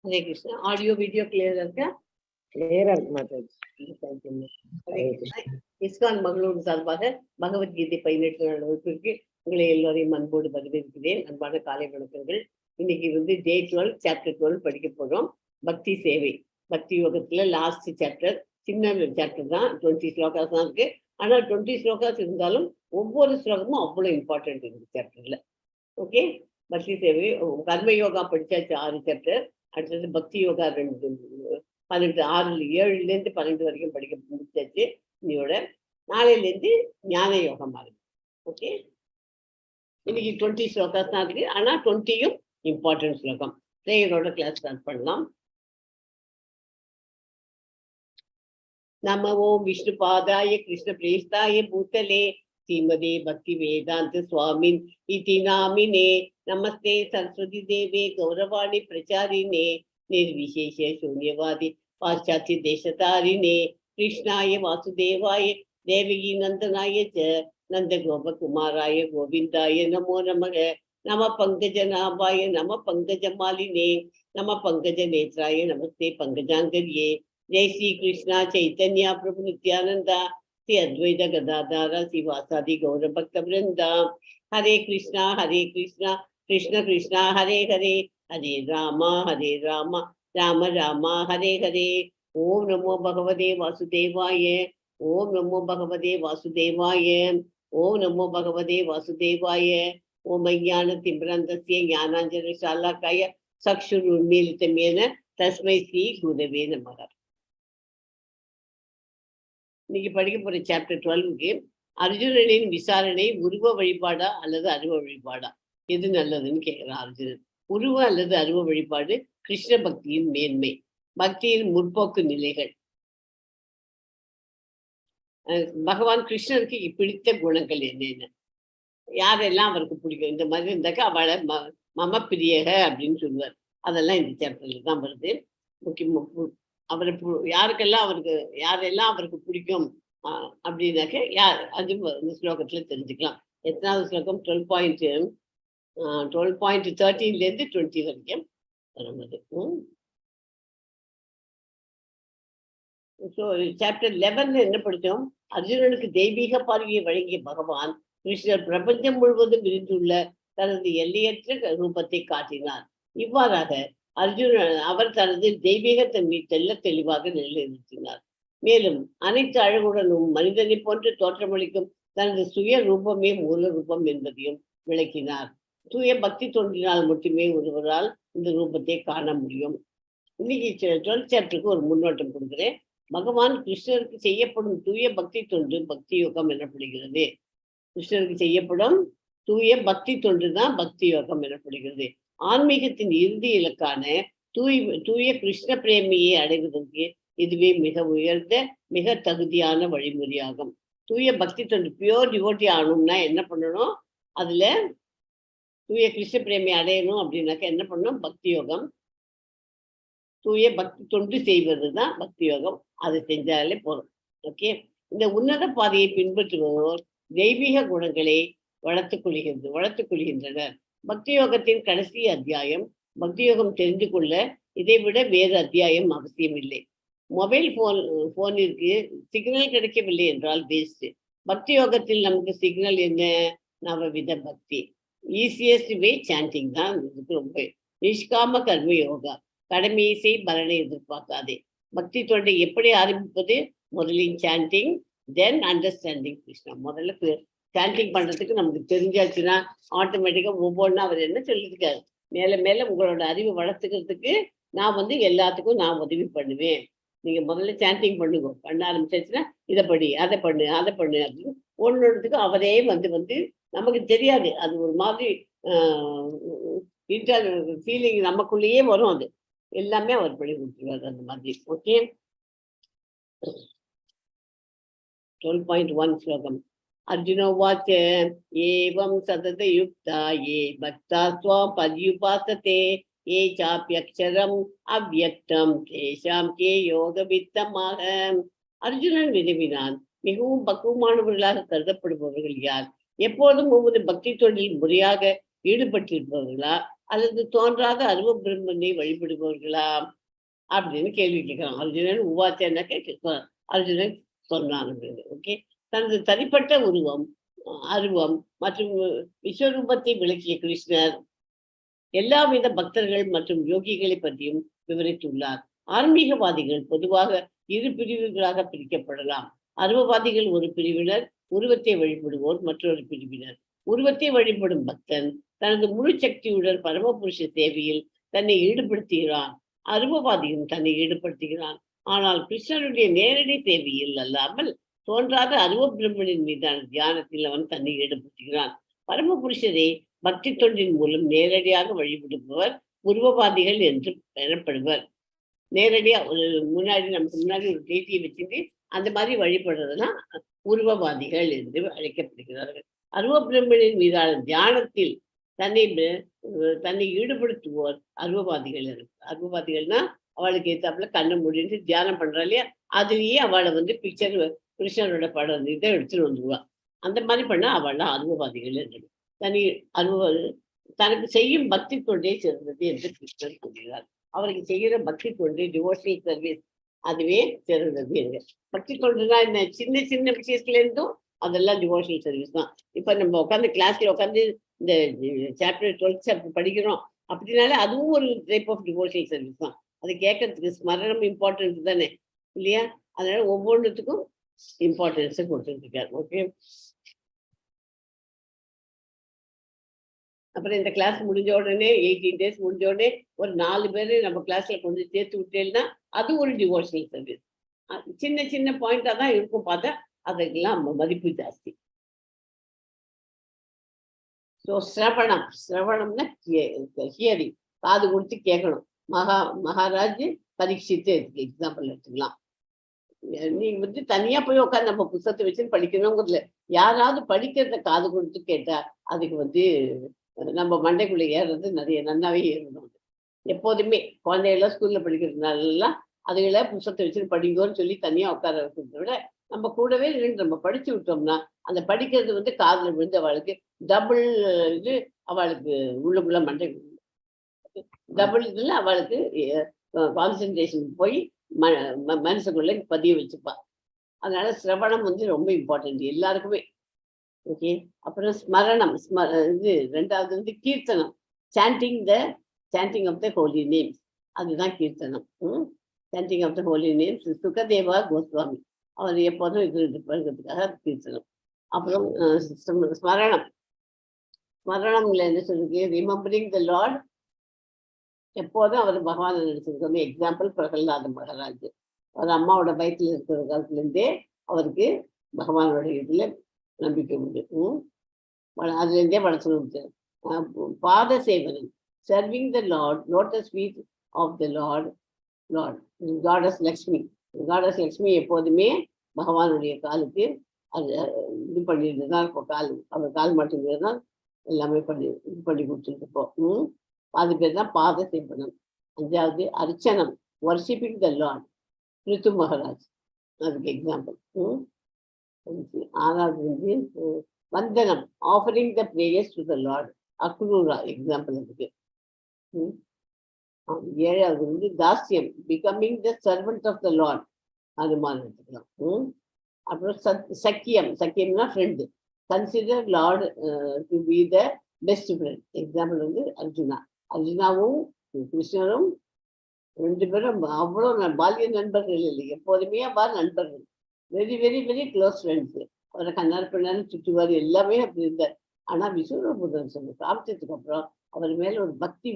Hare Krishna. Audio, video clear இருக்கா? Clear Mataji. Iskcon Mangaluru சார்பாக பகவத்கீதை 18 வகுப்பிற்கு உங்களை எல்லோரையும் அன்போடு வரவேற்கிறேன். அன்பான காலை வணக்கங்கள். இன்னைக்கு Day 12 Chapter 12 படிக்க போறோம். பக்தி சேவை. பக்தி யோகத்துல லாஸ்ட் சாப்டர், சின்ன சாப்டர் தான், 20 ஸ்லோகாஸ் தான் இருக்கு. ஆனா 20 ஸ்லோகாஸ் இருந்தாலும் ஒவ்வொரு ஸ்லோகமும் அவ்வளவு இம்பார்ட்டன்ட் இந்த சாப்டர்ல. ஓகே, பக்தி சேவை. கர்ம யோகா படிச்சாச்சு 6 சாப்டர். அடுத்தது பக்தி யோகா 12, 7லேருந்து 12 வரைக்கும் படிக்க முடிச்சாச்சு. இன்னையோட நாளையிலேருந்து ஞான யோகம் ஆகுது. ஓகே, இன்னைக்கு 20 ஸ்லோகாஸ் தான் இருக்கு. ஆனா 20யும் இம்பார்ட்டன்ட் ஸ்லோகம். பிரேயரோட கிளாஸ் ஸ்டார்ட் பண்ணலாம். நம ஓம் விஷ்ணு பாதாய கிருஷ்ண பிரேஸ்தாய பூத்தலே श्रीमदे भक्ति वेदांत स्वामिन इति नामिने नमस्ते सरस्वती देवे गौरवाणी प्रचारिणे निर्विशेष शून्यवादी पाश्चात्य देशतारिणे कृष्णाय वासुदेवाय देवकी नंदनाय च नंद गोपकुमाराय गोविंदाय नमो नमः नम पंकजनाभाय नम पंकजमालिने नम पंकज नेत्राय नमस्ते पंकजांगर्ये जय श्री कृष्णा चैतन्य प्रभु नित्यानंदा श्री अद्वैत गदाधर शिवासादि गौर भक्त वृंदा हरे कृष्णा कृष्ण कृष्णा हरे हरे हरे राम राम राम हरे हरे. ओम नमो भगवते वासुदेवाय. ओम नमो भगवते वासुदेवाय. ओम नमो भगवते वासुदेवाय. ओम ज्ञान तिम्रन्दस्य ज्ञानाञ्जन शालाकाय चक्षुरुन्मीलितं तस्मै श्री गुरवे नमः. இன்னைக்கு படிக்க போற சாப்டர் 12க்கு அர்ஜுனனின் விசாரணை உருவ வழிபாடா அல்லது அருவ வழிபாடா, எது நல்லதுன்னு கேட்கிறான் அர்ஜுனன். உருவ அல்லது அருவ வழிபாடு கிருஷ்ண பக்தியின் மேன்மை, பக்தியின் முற்போக்கு நிலைகள். பகவான் கிருஷ்ணருக்கு பிடித்த குணங்கள் என்னென்ன, யாரெல்லாம் அவருக்கு பிடிக்கும், இந்த மாதிரி இருந்தாக்கா அவளை மம பிரியக அப்படின்னு சொல்லுவார். அதெல்லாம் இந்த சாப்டர்ல தான் வருது. முக்கியமாக யாரெல்லாம் அவருக்கு பிடிக்கும் அப்படின்னாக்க யார், அது இந்த ஸ்லோகத்துல தெரிஞ்சுக்கலாம். எத்தனாவது ஸ்லோகம்? 12.13 20 வரைக்கும் வருவது. சாப்டர் 11 என்ன படித்தோம்? அர்ஜுனனுக்கு தெய்வீக பார்வையை வழங்கிய பகவான் கிருஷ்ணர் பிரபஞ்சம் முழுவதும் விரிந்துள்ள தனது எல்லையற்ற ரூபத்தை காட்டினார். இவ்வாறாக அர்ஜுனன் அவர் தனது தெய்வீக தன்மை தெளிவாக நிலைநிறுத்தினார். மேலும் அனைத்து அழகுடனும் மனிதனை போன்று தோற்றமளிக்கும் தனது சுய ரூபமே மூல ரூபம் என்பதையும் விளக்கினார். தூய பக்தி தோன்றினால் மட்டுமே ஒருவரால் இந்த ரூபத்தை காண முடியும். இன்னைக்கு 12 சாப்டருக்கு ஒரு முன்னோட்டம் கொடுக்கிறேன். பகவான் கிருஷ்ணருக்கு செய்யப்படும் தூய பக்தி தொண்டு பக்தி யோகம் எனப்படுகிறது. கிருஷ்ணருக்கு செய்யப்படும் தூய பக்தி தொண்டு தான் பக்தி யோகம் எனப்படுகிறது. ஆன்மீகத்தின் இறுதி இலக்கான தூய கிருஷ்ண பிரேமியை அடைவதற்கு இதுவே மிக உயர்ந்த மிக தகுதியான வழிமுறையாகும். தூய பக்தி தொண்டு பியோர் டிவோட்டி ஆகணும்னா என்ன பண்ணணும்? அதுல தூய கிருஷ்ண பிரேமி அடையணும் அப்படின்னாக்க என்ன பண்ணணும்? பக்தி யோகம். தூய பக்தி தொண்டு செய்வது தான் பக்தி யோகம். அதை செஞ்சாலே போதும். ஓகே, இந்த உன்னத பாதையை பின்பற்றுபவர் தெய்வீக குணங்களை வளர்த்துக் கொள்கின்றனர். பக்தி யோகத்தின் கடைசி அத்தியாயம். பக்தி யோகம் தெரிந்து கொள்ள இதை விட வேறு அத்தியாயம் அவசியம் இல்லை. மொபைல் போனிற்கு சிக்னல் கிடைக்கவில்லை என்றால் வேஸ்ட். பக்தி யோகத்தில் நமக்கு சிக்னல் என்ன? நவவித பக்தி. ஈஸியஸ்ட் வே சாண்டிங் தான் இதுக்கு ரொம்ப. நிஷ்காம கர்ம யோகா. கடமையை செய், பலனை எதிர்பார்க்காதே. பக்தி தொண்டை எப்படி ஆரம்பிப்பது? முதலில் சாண்டிங், தென் அண்டர்ஸ்டாண்டிங் கிருஷ்ணா. முதல்ல சாண்டிங் பண்றதுக்கு நமக்கு தெரிஞ்சாச்சுன்னா ஆட்டோமேட்டிக்கா ஒவ்வொன்றா அவர் என்ன சொல்லியிருக்காரு, மேல மேல உங்களோட அறிவை வளர்த்துக்கிறதுக்கு நான் எல்லாத்துக்கும் நான் உதவி பண்ணுவேன். நீங்க முதல்ல சாண்டிங் பண்ணுங்க. பண்ண ஆரம்பிச்சாச்சுன்னா இதை படி, அதை பண்ணு அப்படின்னு ஒன்னொன்றுத்துக்கு அவரே நமக்கு தெரியாது. அது ஒரு மாதிரி ஃபீலிங் நமக்குள்ளேயே வரும். அது எல்லாமே அவர் படி கொடுத்துருவாரு அந்த மாதிரி. ஓகே, 12.1 ஸ்லோகம். अर्जुनोवाच एवं सततयुक्ता ये भक्ता स्वां पर्युपासते ये चाप्यक्षरम् अव्यक्तं तेषां के योगवित्तमाह. அர்ஜுனன் விரும்பினான், மிகவும் பக்குவமானவர்களாக கருதப்படுபவர்கள் யார்? எப்போதும் ஒவ்வொரு பக்தி தொழில் முறையாக ஈடுபட்டிருப்பவர்களா அல்லது தோன்றாத அருவ பிரம்மனை வழிபடுபவர்களா அப்படின்னு கேள்வி கேட்கிறான். அர்ஜுனன் உவாச்சன்னா கேட்கிறான். அர்ஜுனன் சொன்னான். ஓகே, தனது தனிப்பட்ட உருவம், அருவம் மற்றும் விஸ்வரூபத்தை விளக்கிய கிருஷ்ணர் எல்லாவித பக்தர்கள் மற்றும் யோகிகளை பற்றியும் விவரித்துள்ளார். ஆன்மீகவாதிகள் பொதுவாக இரு பிரிவுகளாக பிரிக்கப்படலாம். அருவவாதிகள் ஒரு பிரிவினர், உருவத்தை வழிபடுவோர் மற்றொரு பிரிவினர். உருவத்தை வழிபடும் பக்தன் தனது முழு சக்தியுடன் பரமபுருஷ சேவையில் தன்னை ஈடுபடுத்துகிறான். அருவவாதியும் தன்னை ஈடுபடுத்துகிறான். ஆனால் கிருஷ்ணனுடைய நேரடி சேவையில் அல்லாமல் தோன்றாத அருவ பிரம்மனின் மீதான தியானத்தில் அவன் தன்னை ஈடுபடுத்துகிறான். பரமபுருஷரை பக்தி தொண்டின் மூலம் நேரடியாக வழிபடுபவர் உருவவாதிகள் என்று பெறப்படுவர். நேரடியா ஒரு நமக்கு முன்னாடி ஒரு தேதியை வச்சுட்டு அந்த மாதிரி வழிபடுறதுனா உருவவாதிகள் என்று அழைக்கப்படுகிறார்கள். அருவ பிரம்மனின் மீதான தியானத்தில் தன்னை ஈடுபடுத்துவோர் அருவவாதிகள் இருக்கு. அருவவாதிகள்னா அவளுக்கு ஏத்தாப்புல கண்ணை மூடிட்டு தியானம் பண்றா இல்லையா, அதுலயே அவளை பிக்சர் கிருஷ்ணனோட படம் இதை எடுத்துட்டு வந்துருவான். அந்த மாதிரி பண்ணா அவள்லாம் அருவவாதிகள் என்று. தனக்கு செய்யும் பக்தி தொண்டே சிறந்தது என்று கிருஷ்ணன் கூறுகிறார். அவருக்கு செய்கிற பக்தி தொண்டு டிவோஷனல் சர்வீஸ் அதுவே சிறந்தது என்று. பக்தி தொண்டுனா என்ன, சின்ன சின்ன விஷயத்துல இருந்தும் அதெல்லாம் டிவோஷனல் சர்வீஸ் தான். இப்ப நம்ம உட்காந்து கிளாஸ்ல உட்காந்து இந்த சாப்டர் 12th சாப்டர் படிக்கிறோம் அப்படின்னாலே அதுவும் ஒரு டைப் ஆஃப் டிவோஷனல் சர்வீஸ் தான். அதை கேட்கறதுக்கு ஸ்மரணம் இம்பார்ட்டன்ஸ் தானே இல்லையா? அதனால ஒவ்வொன்றுத்துக்கும் இம்பார்ட்டன்ஸ் கொடுத்துட்டு இருக்காரு. ஓகே, அப்புறம் இந்த கிளாஸ் முடிஞ்ச உடனே 18 days முடிஞ்ச உடனே ஒரு 4 பேரு நம்ம கிளாஸ்ல கொஞ்சம் சேர்த்து விட்டேன்னா அது ஒரு டிவோஷனல் சர்வீஸ். சின்ன சின்ன பாயிண்டா தான் இருக்கும், பார்த்தா அதுக்கெல்லாம் மதிப்பு ஜாஸ்தி. ஸோ சிரவணம்னா ஹியரிங், காது கொடுத்து கேட்கணும். மகாராஜ் பரீட்சித்து எக்ஸாம்பிள் எடுத்துக்கலாம். நீங்க தனியா போய் உட்காந்து நம்ம புத்தகத்தை வச்சு படிக்கணுங்கிறதுல யாராவது படிக்கிறத காது கொடுத்து கேட்டா அதுக்கு நம்ம மண்டைக்குள்ள ஏறுறது நிறைய நன்னாவே ஏறணும். எப்போதுமே குழந்தைகள்லாம் ஸ்கூல்ல படிக்கிறதுனாலாம் அதுகளை புத்தகத்தை வச்சு படிங்கன்னு சொல்லி தனியா உட்கார வைக்கிறத விட நம்ம கூடவே நம்ம படிச்சு விட்டோம்னா அந்த படிக்கிறது காதுல விழுந்து அவளுக்கு டபுள் இது, அவளுக்கு உள்ளுக்குள்ள மண்டை டபுள் இதுல அவளுக்கு கான்சென்ட்ரேஷன் போய் மனசுக்குள்ள பதிய வச்சுப்பா. அதனால சிரவணம் ரொம்ப இம்பார்ட்டன்ட் எல்லாருக்குமே. ஓகே, அப்புறம் ஸ்மரணம், இது ரெண்டாவது கீர்த்தனம், chanting of the holy names, அதுதான் கீர்த்தனம். Chanting of the holy names Sukadeva Goswami அவர் எப்போதும் இது பண்ணுறதுக்காக கீர்த்தனம். அப்புறம் ஸ்மரணம்ல என்ன சொல்லுங்க, ரிமெம்பரிங் த லார்ட், எப்போதும் அவர் பகவானை நினைச்சிருக்கோம். எக்ஸாம்பிள் பிரகலாத மகாராஜ், அவர் அம்மாவோட வயிற்றுல இருக்கிற காலத்துலேருந்தே அவருக்கு பகவானோட இதுல நம்பிக்கை உண்டு. அதுலேருந்தே வளர்த்து பாத சேவனம், serving the lord, lotus feet of the lord goddess Lakshmi. Goddess Lakshmi எப்போதுமே பகவானுடைய காலுக்கு அது இது பண்ணிட்டு தான் இப்போ அவர் கால் மாட்டேங்கிறது தான் எல்லாமே இது பண்ணி கொடுத்துருப்போம். அது பேர் தான் பாத சேவனம். அஞ்சாவது அர்ச்சனம், worshipping the lord, Ritu Maharaj அதுக்கு எக்ஸாம்பிள். ஆறாவது வந்தனம், offering the prayers to the lord, Akrura example அதுக்கு. ஏழாவது தாஸ்யம், becoming the servant of the lord, அது மாதிரி எடுத்துக்கலாம். அப்புறம் சக்கியம்னா friend, consider lord to be the best friend, example அர்ஜுனாவும் கிருஷ்ணரும் 2 பேரும் அவ்வளோ பால்ய நண்பர்கள் இல்லை, எப்போதுமே நண்பர்கள், very very very close friends. அவரை கண்ணார் பின்னாலும் சுற்றுவார், எல்லாமே அப்படி இருந்தார். ஆனால் விஸ்வரூபம் சாப்பிட்டதுக்கு அப்புறம் அவர் மேல ஒரு பக்தி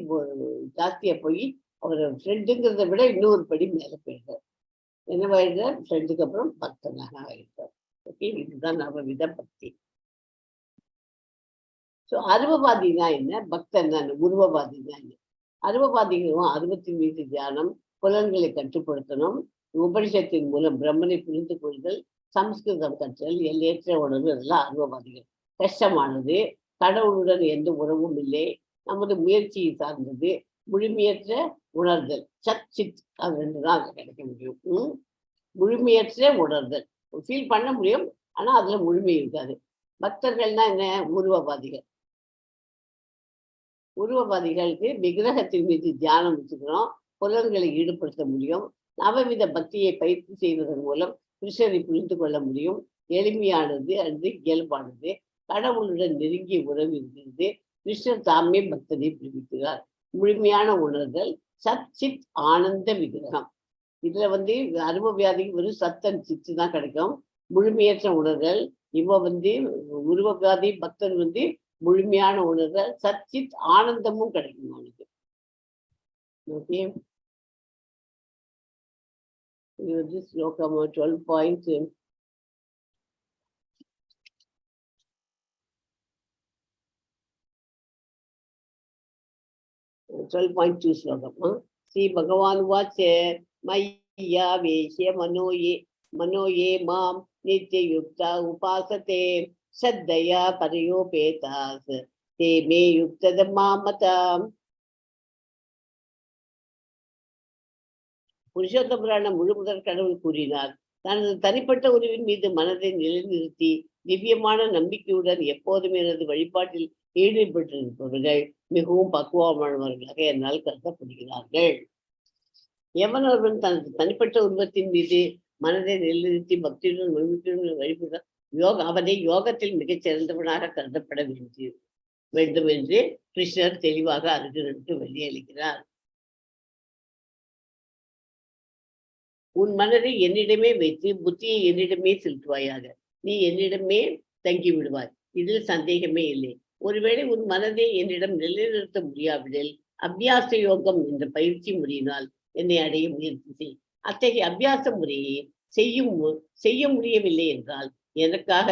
ஜாஸ்தியா போய் அவர் ஃப்ரெண்டுங்கிறத விட இன்னொரு படி மேலே போயிட்டார். என்னவாயிட்டார்? ஃப்ரெண்டுக்கு அப்புறம் பக்தனாக ஆகிட்டார். ஓகே, இதுதான் நவவித பக்தி. ஸோ அருவவாதினா என்ன, பக்தன் தான் உருவவாதி தான் என்ன. அருவவாதிகளும் அருவத்தின் மீது தியானம், புலன்களை கட்டுப்படுத்தணும், உபனிஷத்தின் மூலம் பிரம்மனை புரிந்து கொள்தல், சம்ஸ்கிருதம் கற்றல், எல்லையற்ற உணர்வு, இதெல்லாம் அருவவாதிகள். கஷ்டமானது, கடவுளுடன் எந்த உறவும் இல்லை, நமது முயற்சியை சார்ந்தது, முழுமையற்ற உணர்தல், சத் சித், அது 2 தான் அதில் கிடைக்க முடியும். முழுமையற்ற உணர்தல், ஃபீல் பண்ண முடியும், ஆனால் அதில் முழுமை இருக்காது. பக்தர்கள்னா என்ன, உருவவாதிகள். உருவவாதிகளுக்கு விக்கிரகத்தின் மீது தியானம் வச்சுக்கிறோம், புலன்களை ஈடுபடுத்த முடியும். நவவித பக்தியை பயிற்சி செய்வதன் மூலம் கிருஷ்ணரை புரிந்து கொள்ள முடியும். எளிமையானது அல்லது இயல்பானது, கடவுளுடன் நெருங்கிய உறவு இருக்கிறது. கிருஷ்ணர் தாமே பக்தனை பிரிவிக்கிறார். முழுமையான உணர்தல் சத் சித் ஆனந்த விக்கிரகம். இதுல அரும வியாதிக்கு ஒரு சத்தன் சித்து தான் கிடைக்கும். முழுமையற்ற உணர்தல். உருவவியாதி பக்தன் முழுமையான உணர்தல் சச்சித் ஆனந்தமும் கிடைக்கும் அவனுக்கு. ஓகே, இது ஸ்லோகம் 12.2 ஸ்லோகம். ஸ்ரீ பகவான் வாச்ச மய்யா வேஷ்ய மனோயே மாம் நித்யயுக்தா உபாசதே சத்தயா பரயோபேதாஸ் தே மே யுக்ததமா மதாம். புருஷோத்த புராணம் முழுமுதற் கடவுள் கூறினார், தனது தனிப்பட்ட உறவின் மீது மனதை நிலைநிறுத்தி திவ்யமான நம்பிக்கையுடன் எப்போதும் எனது வழிபாட்டில் ஈடுபட்டிருப்பவர்கள் மிகவும் பக்குவமானவர்களாக என்னால் கருதப்படுகிறார்கள். எவனொருவன் தனது தனிப்பட்ட உருவத்தின் மீது மனதை நிலைநிறுத்தி பக்தியுடன் நம்பிக்கையுடன் வழிபட அவனை யோகத்தில் மிகச் சிறந்தவனாக கருதப்பட வேண்டும் என்று கிருஷ்ணர் தெளிவாக அர்ஜுனனுக்கு வெளியளிக்கிறார். உன் மனதை என்னிடமே வைத்து புத்தியை என்னிடமே செலுத்துவாயாக. நீ என்னிடமே தங்கி விடுவாய், இதில் சந்தேகமே இல்லை. ஒருவேளை உன் மனதை என்னிடம் நிலைநிறுத்த முடியாவிடில் அபியாச யோகம் என்ற பயிற்சி முறையினால் என்னை அடைய முயற்சி செய். அத்தகைய அபியாச முறையை செய்ய முடியவில்லை என்றால் எனக்காக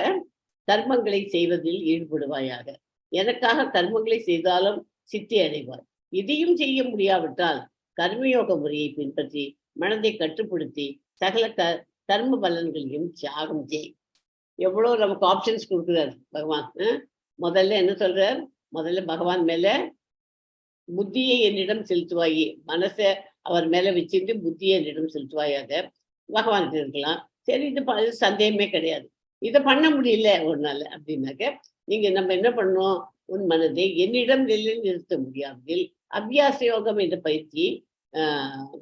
கர்மங்களை செய்வதில் ஈடுபடுவாயாக. எனக்காக கர்மங்களை செய்தாலும் சித்தி அடைவாய். இதையும் செய்ய முடியாவிட்டால் கர்மயோக முறையை பின்பற்றி மனதை கட்டுப்படுத்தி சகல கர்ம பலன்களையும் தியாகம் செய். எவ்வளவு நமக்கு ஆப்ஷன்ஸ் கொடுக்குறாரு பகவான். முதல்ல என்ன சொல்றார்? முதல்ல பகவான் மேல புத்தியை என்னிடம் செலுத்துவாயே, மனசை அவர் மேல வச்சுட்டு புத்தியை என்னிடம் செலுத்துவாயாக. பகவான் இருக்கலாம், சரி, இது சந்தேகமே கிடையாது. இதை பண்ண முடியல ஒரு நாள் அப்படின்னாக்க நம்ம என்ன பண்ணணும்? உன் மனதை என்னிடம் நிறுத்த முடியாமல் அபியாச யோகம் என்ற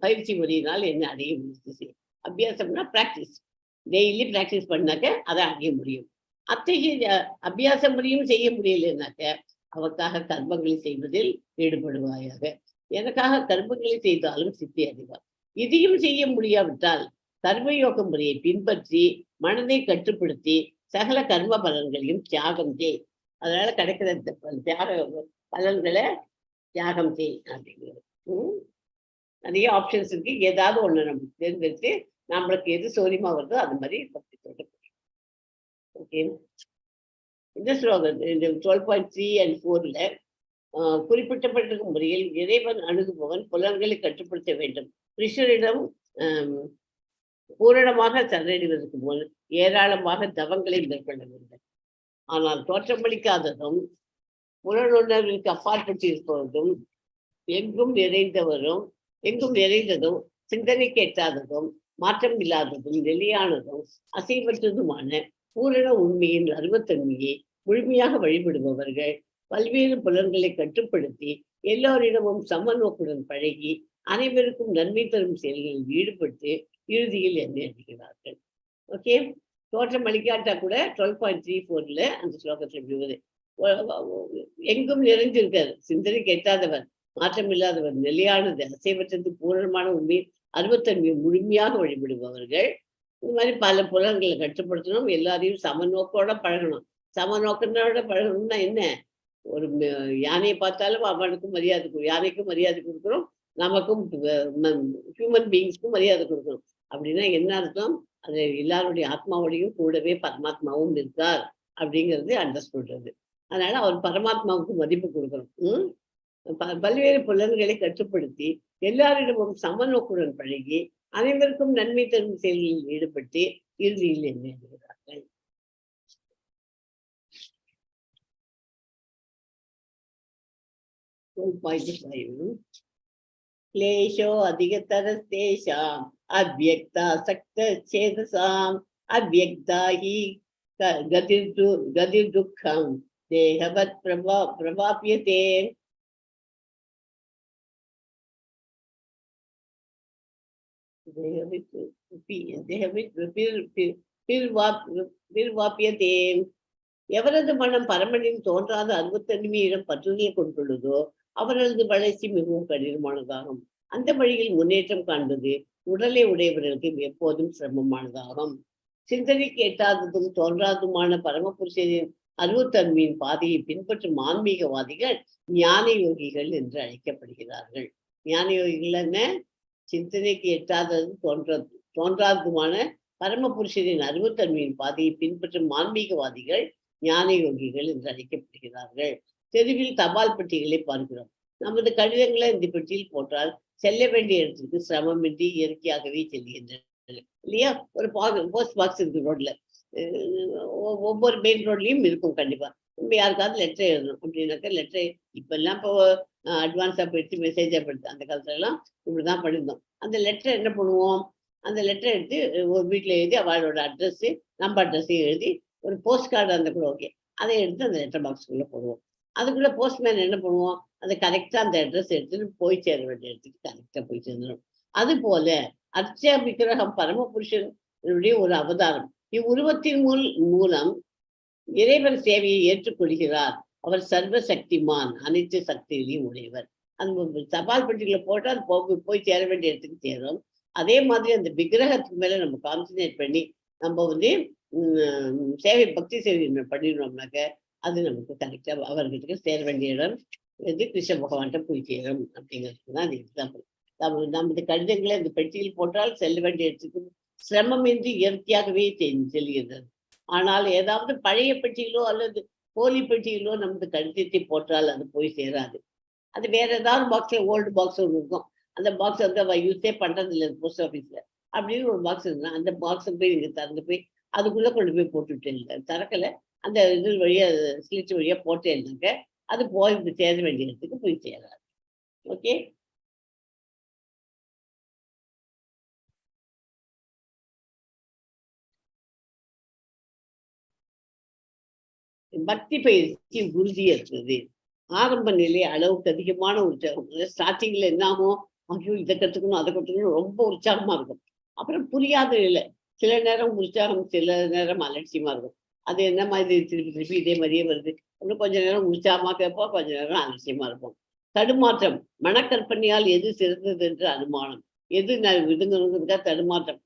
பயிற்சி முறையினால் என்ன அடைய முயற்சி செய்யும். அபியாசம்னா பிராக்டிஸ், டெய்லி பிராக்டிஸ் பண்ணாக்க அதை அடைய முடியும். அத்தகைய அபியாச முறையும் செய்ய முடியலனாக்க அவருக்காக கர்மங்களை செய்வதில் ஈடுபடுவாயாக. எனக்காக கர்மங்களை செய்தாலும் சித்தி அடைவார். இதையும் செய்ய முடியாவிட்டால் கர்மயோக முறையை பின்பற்றி மனதை கட்டுப்படுத்தி சகல கர்ம பலன்களையும் தியாகம் செய். அதனால கிடைக்கிற தியாக பலன்களை தியாகம் செய் அப்படிங்கிறது. நிறைய ஆப்ஷன்ஸ் இருக்கு. ஏதாவது ஒண்ணு நம்ம தேர்ந்தெடுத்து நம்மளுக்கு எது சௌரியமா வருதோ அது மாதிரி பக்தி தொடரும். ஓகே, இந்த ஸ்லோகம் இந்த 12.3 and 4ல குறிப்பிட்டப்பட்டிருக்கும் முறையில் இறைவன் அணுகுபவன் புலன்களை கட்டுப்படுத்த வேண்டும். கிருஷ்ணரிடம் பூரணமாக சரணடைவதற்கு முன் ஏராளமாக தவங்களை மேற்கொள்ள வேண்டும். ஆனால் தோற்றமளிக்காததும் புலனுணர்விற்கு அப்பாற்பட்டு இருப்பதும் எங்கும் நிறைந்ததும் சிந்தனைக்கு எட்டாததும் மாற்றம் இல்லாததும் நிலையானதும் அசைவற்றதுமான பூரண உண்மையின் அருவத்தன்மையை முழுமையாக வழிபடுபவர்கள் பல்வேறு புலன்களை கட்டுப்படுத்தி எல்லோரிடமும் சமநோக்குடன் பழகி அனைவருக்கும் நன்மை தரும் செயல்களில் ஈடுபட்டு இறுதியில் என்னை அடைகிறார்கள். ஓகே, தோற்றம் அளிக்காட்டா கூட 12.34ல அந்த ஸ்லோகத்தில் விடுவது எங்கும் நிறைஞ்சிருக்காரு. சிந்தனைக்கு எட்டாதவர், மாற்றம் இல்லாதவர், நிலையானது, அசைவற்றது, பூரணமான உண்மை அருவத்தன்மையை முழுமையாக வழிபடுபவர்கள். இந்த மாதிரி பல புலன்களை கட்டுப்படுத்தணும். எல்லாரையும் சமநோக்கோட பழகணும். சமநோக்கனோட பழகணும்னா என்ன? ஒரு யானையை பார்த்தாலும் அவனுக்கும் மரியாதை, யானைக்கும் மரியாதை கொடுக்குறோம், நமக்கும் ஹியூமன் பீயிங்ஸ்க்கும் மரியாதை கொடுக்கணும். அப்படின்னா என்ன அர்த்தம்? அது எல்லாருடைய ஆத்மாவோடையும் கூடவே பரமாத்மாவும் இருக்கார் அப்படிங்கிறது அண்டர்ஸ்டுறது. அதனால அவர் பரமாத்மாவுக்கு மதிப்பு கொடுக்கணும். பல்வேறு புலன்களை கட்டுப்படுத்தி எல்லாரிடமும் சமநோக்குடன் பழகி அனைவருக்கும் நன்மை தரும் செயல்களில் ஈடுபட்டு இறுதியில் என்ன எழுதுகிறார்கள். क्लेशो अधिकतरस्तेषाम् अव्यक्ता सक्तचेतसाम् अव्यक्ता हि गतिर्दुःखं देहवत् प्रवाप्यते. எவரது மனம் பரமனின் தோன்றாத அன்புத்தன்மையிடம் பற்றுதலை கொண்டுள்ளதோ அவரது வளர்ச்சி மிகவும் கடினமானதாகும். அந்த வழியில் முன்னேற்றம் காண்பது உடலை உடையவர்களுக்கு எப்போதும் சிரமமானதாகும். சிந்தனைக்கு எட்டாததும் தோன்றாததுமான பரமபுருஷனின் அருவத்தன்மையின் பாதையை பின்பற்றும் ஆன்மீகவாதிகள் ஞான யோகிகள் என்று அழைக்கப்படுகிறார்கள். ஞான யோகிகள் என்ன? சிந்தனைக்கு எட்டாதது தோன்றாததுமான பரமபுருஷனின் அருவத்தன்மையின் பாதையை பின்பற்றும் ஆன்மீகவாதிகள் ஞான யோகிகள் என்று அழைக்கப்படுகிறார்கள். தெருவில் தபால் பெட்டிகளை பார்க்கிறோம். நமது கடிதங்களை இந்த பெட்டியில் போட்டால் செல்ல வேண்டிய இடத்திற்கு சிரமமின்றி இயற்கையாகவே செல்கின்றன இல்லையா? ஒரு போஸ்ட் பாக்ஸ் இருக்கு ரோட்ல, ஒவ்வொரு மெயின் ரோட்லயும் இருக்கும் கண்டிப்பா. நம்ம யாருக்காவது லெட்டர் எழுதணும் அப்படின்னாக்கா லெட்டர் இப்பெல்லாம் இப்போ அட்வான்ஸா போயிடுச்சு, மெசேஜா போயிடுச்சு. அந்த காலத்துல எல்லாம் இப்படிதான் பண்ணியிருந்தோம். அந்த லெட்டர் என்ன பண்ணுவோம்? அந்த லெட்டர் எடுத்து ஒரு வீட்டில் எழுதி அவளோட அட்ரஸ் நம்ம அட்ரஸையும் எழுதி ஒரு போஸ்ட் கார்டு அந்த கூட ஓகே, அதை எடுத்து அந்த லெட்டர் பாக்ஸ்குள்ள போடுவோம். அதுக்குள்ள போஸ்ட்மேன் என்ன பண்ணுவோம்? அதை கரெக்டா அந்த அட்ரஸ் எடுத்துட்டு போய் சேர வேண்டிய இடத்துக்கு கரெக்டா போய் சேர்ந்துடும். அது போல அர்ச்ச விக்கிரகம் பரமபுருஷனுடைய ஒரு அவதாரம். இவ்வுருவத்தின் மூலம் இறைவன் சேவையை ஏற்றுக்கொள்கிறார். அவர் சர்வ சக்திமான், அனைத்து சக்திகளையும் உடையவர். அந்த தபால் பெட்டிகளை போட்டு அது போய் சேர வேண்டிய இடத்துக்கு சேரும். அதே மாதிரி அந்த விக்கிரகத்துக்கு மேல நம்ம கான்சன்ட்ரேட் பண்ணி நம்ம சேவை பக்தி சேவை பண்ணிடணும்னாக்க அது நமக்கு கரெக்டா அவர்கிட்ட சேர வேண்டிய இடம் இது கிருஷ்ண பகவான்கிட்ட போய் சேரும் அப்படிங்கிறதுக்கு தான் அந்த எக்ஸாம்பிள். நமது கடிதங்களை இந்த பெட்டியில் போட்டால் செல்ல வேண்டிய இடத்துக்கு சிரமமின்றி இயற்கையாகவே செல்கிறது. ஆனால் ஏதாவது பழைய பெட்டியிலோ அல்லது போலி பெட்டியிலோ நமது கடிதத்தை போட்டால் அது போய் சேராது. அது வேற ஏதாவது பாக்ஸ்ல ஓல்டு பாக்ஸ் ஒன்று இருக்கும். அந்த பாக்ஸ் யூஸே பண்றது இல்லை போஸ்ட் ஆஃபீஸ்ல அப்படின்னு ஒரு பாக்ஸ் இருந்தா அந்த பாக்ஸை போய் நீங்க திறந்து போய் அதுக்குள்ள கொண்டு போய் போட்டுவிட்டேன் இல்லை திறக்கல, அந்த இது வழியா ஸ்லிச் வழியா போட்டேன்னாக்க அது போய் சேர வேண்டிய இடத்துக்கு போய் சேராது. ஓகே, பக்தி பயிற்சி உறுதியற்றது. ஆரம்ப நிலை அளவுக்கு அதிகமான உற்சாகம். ஸ்டார்டிங்ல என்ன ஆகும்? ஐயோ இதை கற்றுக்கணும் அதை கற்றுக்கணும் ரொம்ப உற்சாகமா இருக்கும். அப்புறம் புரியாத நிலை, சில நேரம் உற்சாகம் சில நேரம் அலட்சியமா இருக்கும். அது என்ன மாதிரி திருப்பி திருப்பி இதே மாதிரியே வருது. அப்புறம் கொஞ்ச நேரம் உற்சாகமா கேட்போம், கொஞ்ச நேரம் அலட்சியமா இருப்போம். தடுமாற்றம், மனக்கற்பனையால் எது சிறந்தது என்று அனுமானம், எது விடுங்கிறதுக்காக தடுமாற்றம்,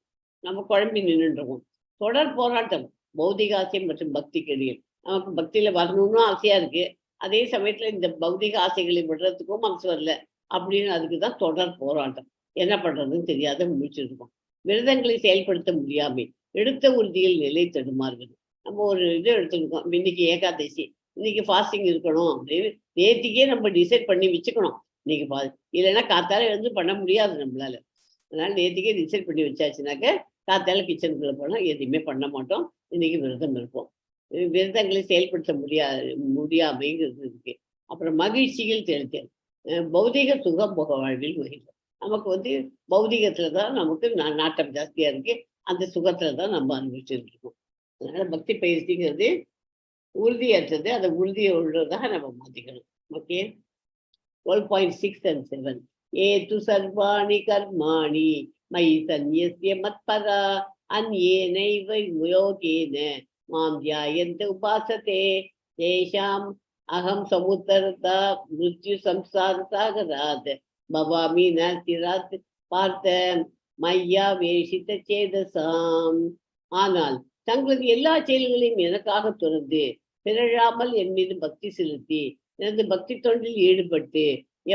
நம்ம குழம்பி நின்றுருவோம். தொடர் போராட்டம், பௌதிக ஆசை மற்றும் பக்திக்கு இடையே. நமக்கு பக்தியில வரணும்னு ஆசையா இருக்கு, அதே சமயத்துல இந்த பௌதிக ஆசைகளை விடுறதுக்கும் மனசு வரல அப்படின்னு அதுக்குதான் தொடர் போராட்டம். என்ன பண்றதுன்னு தெரியாத முடிச்சுட்டு இருக்கோம். விரதங்களை செயல்படுத்த முடியாமை, எடுத்த உறுதியில் நிலை தடுமாறுவது. நம்ம ஒரு இது எடுத்துருக்கோம், இன்னைக்கு ஏகாதசி, இன்னைக்கு ஃபாஸ்டிங் இருக்கணும் அப்படின்னு நேத்திக்கே நம்ம டிசைட் பண்ணி வச்சுக்கணும். இன்னைக்கு இல்லைன்னா காத்தால எழுந்து பண்ண முடியாது நம்மளால. அதனால நேத்திக்கே டிசைட் பண்ணி வச்சாச்சுனாக்க காத்தால கிச்சனுக்குள்ள போனா எதுவுமே பண்ண மாட்டோம், இன்னைக்கு விரதம் இருப்போம். விரதங்களை செயல்படுத்த முடியாமைங்கிறது இருக்கு. அப்புறம் மகிழ்ச்சிகள் தெளித்தல், பௌதிக சுகம் போக வாழ்வில் மகிழ்ச்சி. நமக்கு பௌதிகத்துலதான் நமக்கு நாட்டம் ஜாஸ்தியா இருக்கு, அந்த சுகத்துலதான் நம்ம அனுபவிச்சுட்டு இருக்கோம். அதனால பக்தி பயிற்சிங்கிறது உறுதியற்றது, அதை உறுதியை உள்ளதாக நம்ம மாத்திக்கணும். Okay, 12.6 and 7. ஏது சர்வாணி கர்மாணி மயி சந்நியஸ்ய மத்பரா அன்யேனைவ யோகேன மாம் தியாயந்த உபாசதே தேஷாம் அகம் சமுத்தரதா மிருத்யு சம்சார சாகராத் பவாமி நசிராத் பார்த்த மையா வேஷித்த சேதசாம். ஆனால் தங்களது எல்லா செயல்களையும் எனக்காக துறந்து பிறழாமல் என் மீது பக்தி செலுத்தி எனது பக்தி தொண்டில் ஈடுபட்டு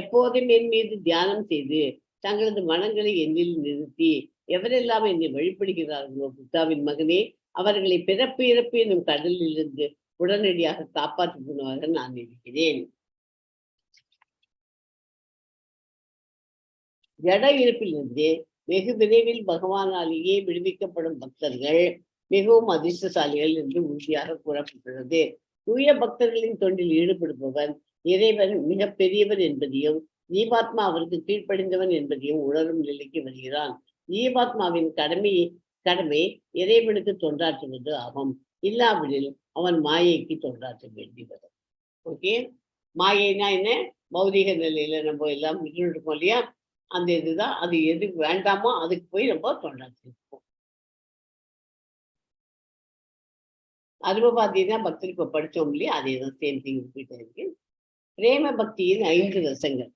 எப்போதும் என் மீது தியானம் செய்து தங்களது மனங்களை என்னில் நிறுத்தி எவரெல்லாம் என்னை வழிபடுகிறார்களோ புத்தாவின் மகனே, அவர்களை பிறப்பு இறப்பு என்னும் கடலில் இருந்து உடனடியாக காப்பாற்றுவதாக நான் இருக்கிறேன். ஜட இருப்பிலிருந்து வெகு விரைவில் பகவானாலேயே விடுவிக்கப்படும் பக்தர்கள் மிகவும் அதிர்ஷ்டசாலிகள் என்று உறுதியாக கூறப்பட்டுள்ளது. தூய பக்தர்களின் தொண்டில் ஈடுபடுபவன் இறைவன் மிக பெரியவன் என்பதையும் ஜீவாத்மா அவருக்கு கீழ்ப்படிந்தவன் என்பதையும் உணரும் நிலைக்கு வருகிறான். ஜீவாத்மாவின் கடமை இறைவனுக்கு தொண்டாற்றுவது ஆகும். இல்லாவிடில் அவன் மாயைக்கு தொண்டாற்ற வேண்டி வரும். ஓகே, மாயைனா என்ன? பௌதிக நிலையில நம்ம எல்லாம் விட்டு இருக்கோம் இல்லையா, அந்த இதுதான். அது எது வேண்டாமோ அதுக்கு போய் நம்ம தொண்டாற்றிருப்போம். அனுபவாதினா பக்தி இப்ப படிச்சோம் இல்லையா, அதே தான் சேம் திங் ரிப்பீட் ஆயிருக்கு. பிரேம பக்தியின் 5 ரசங்கள்.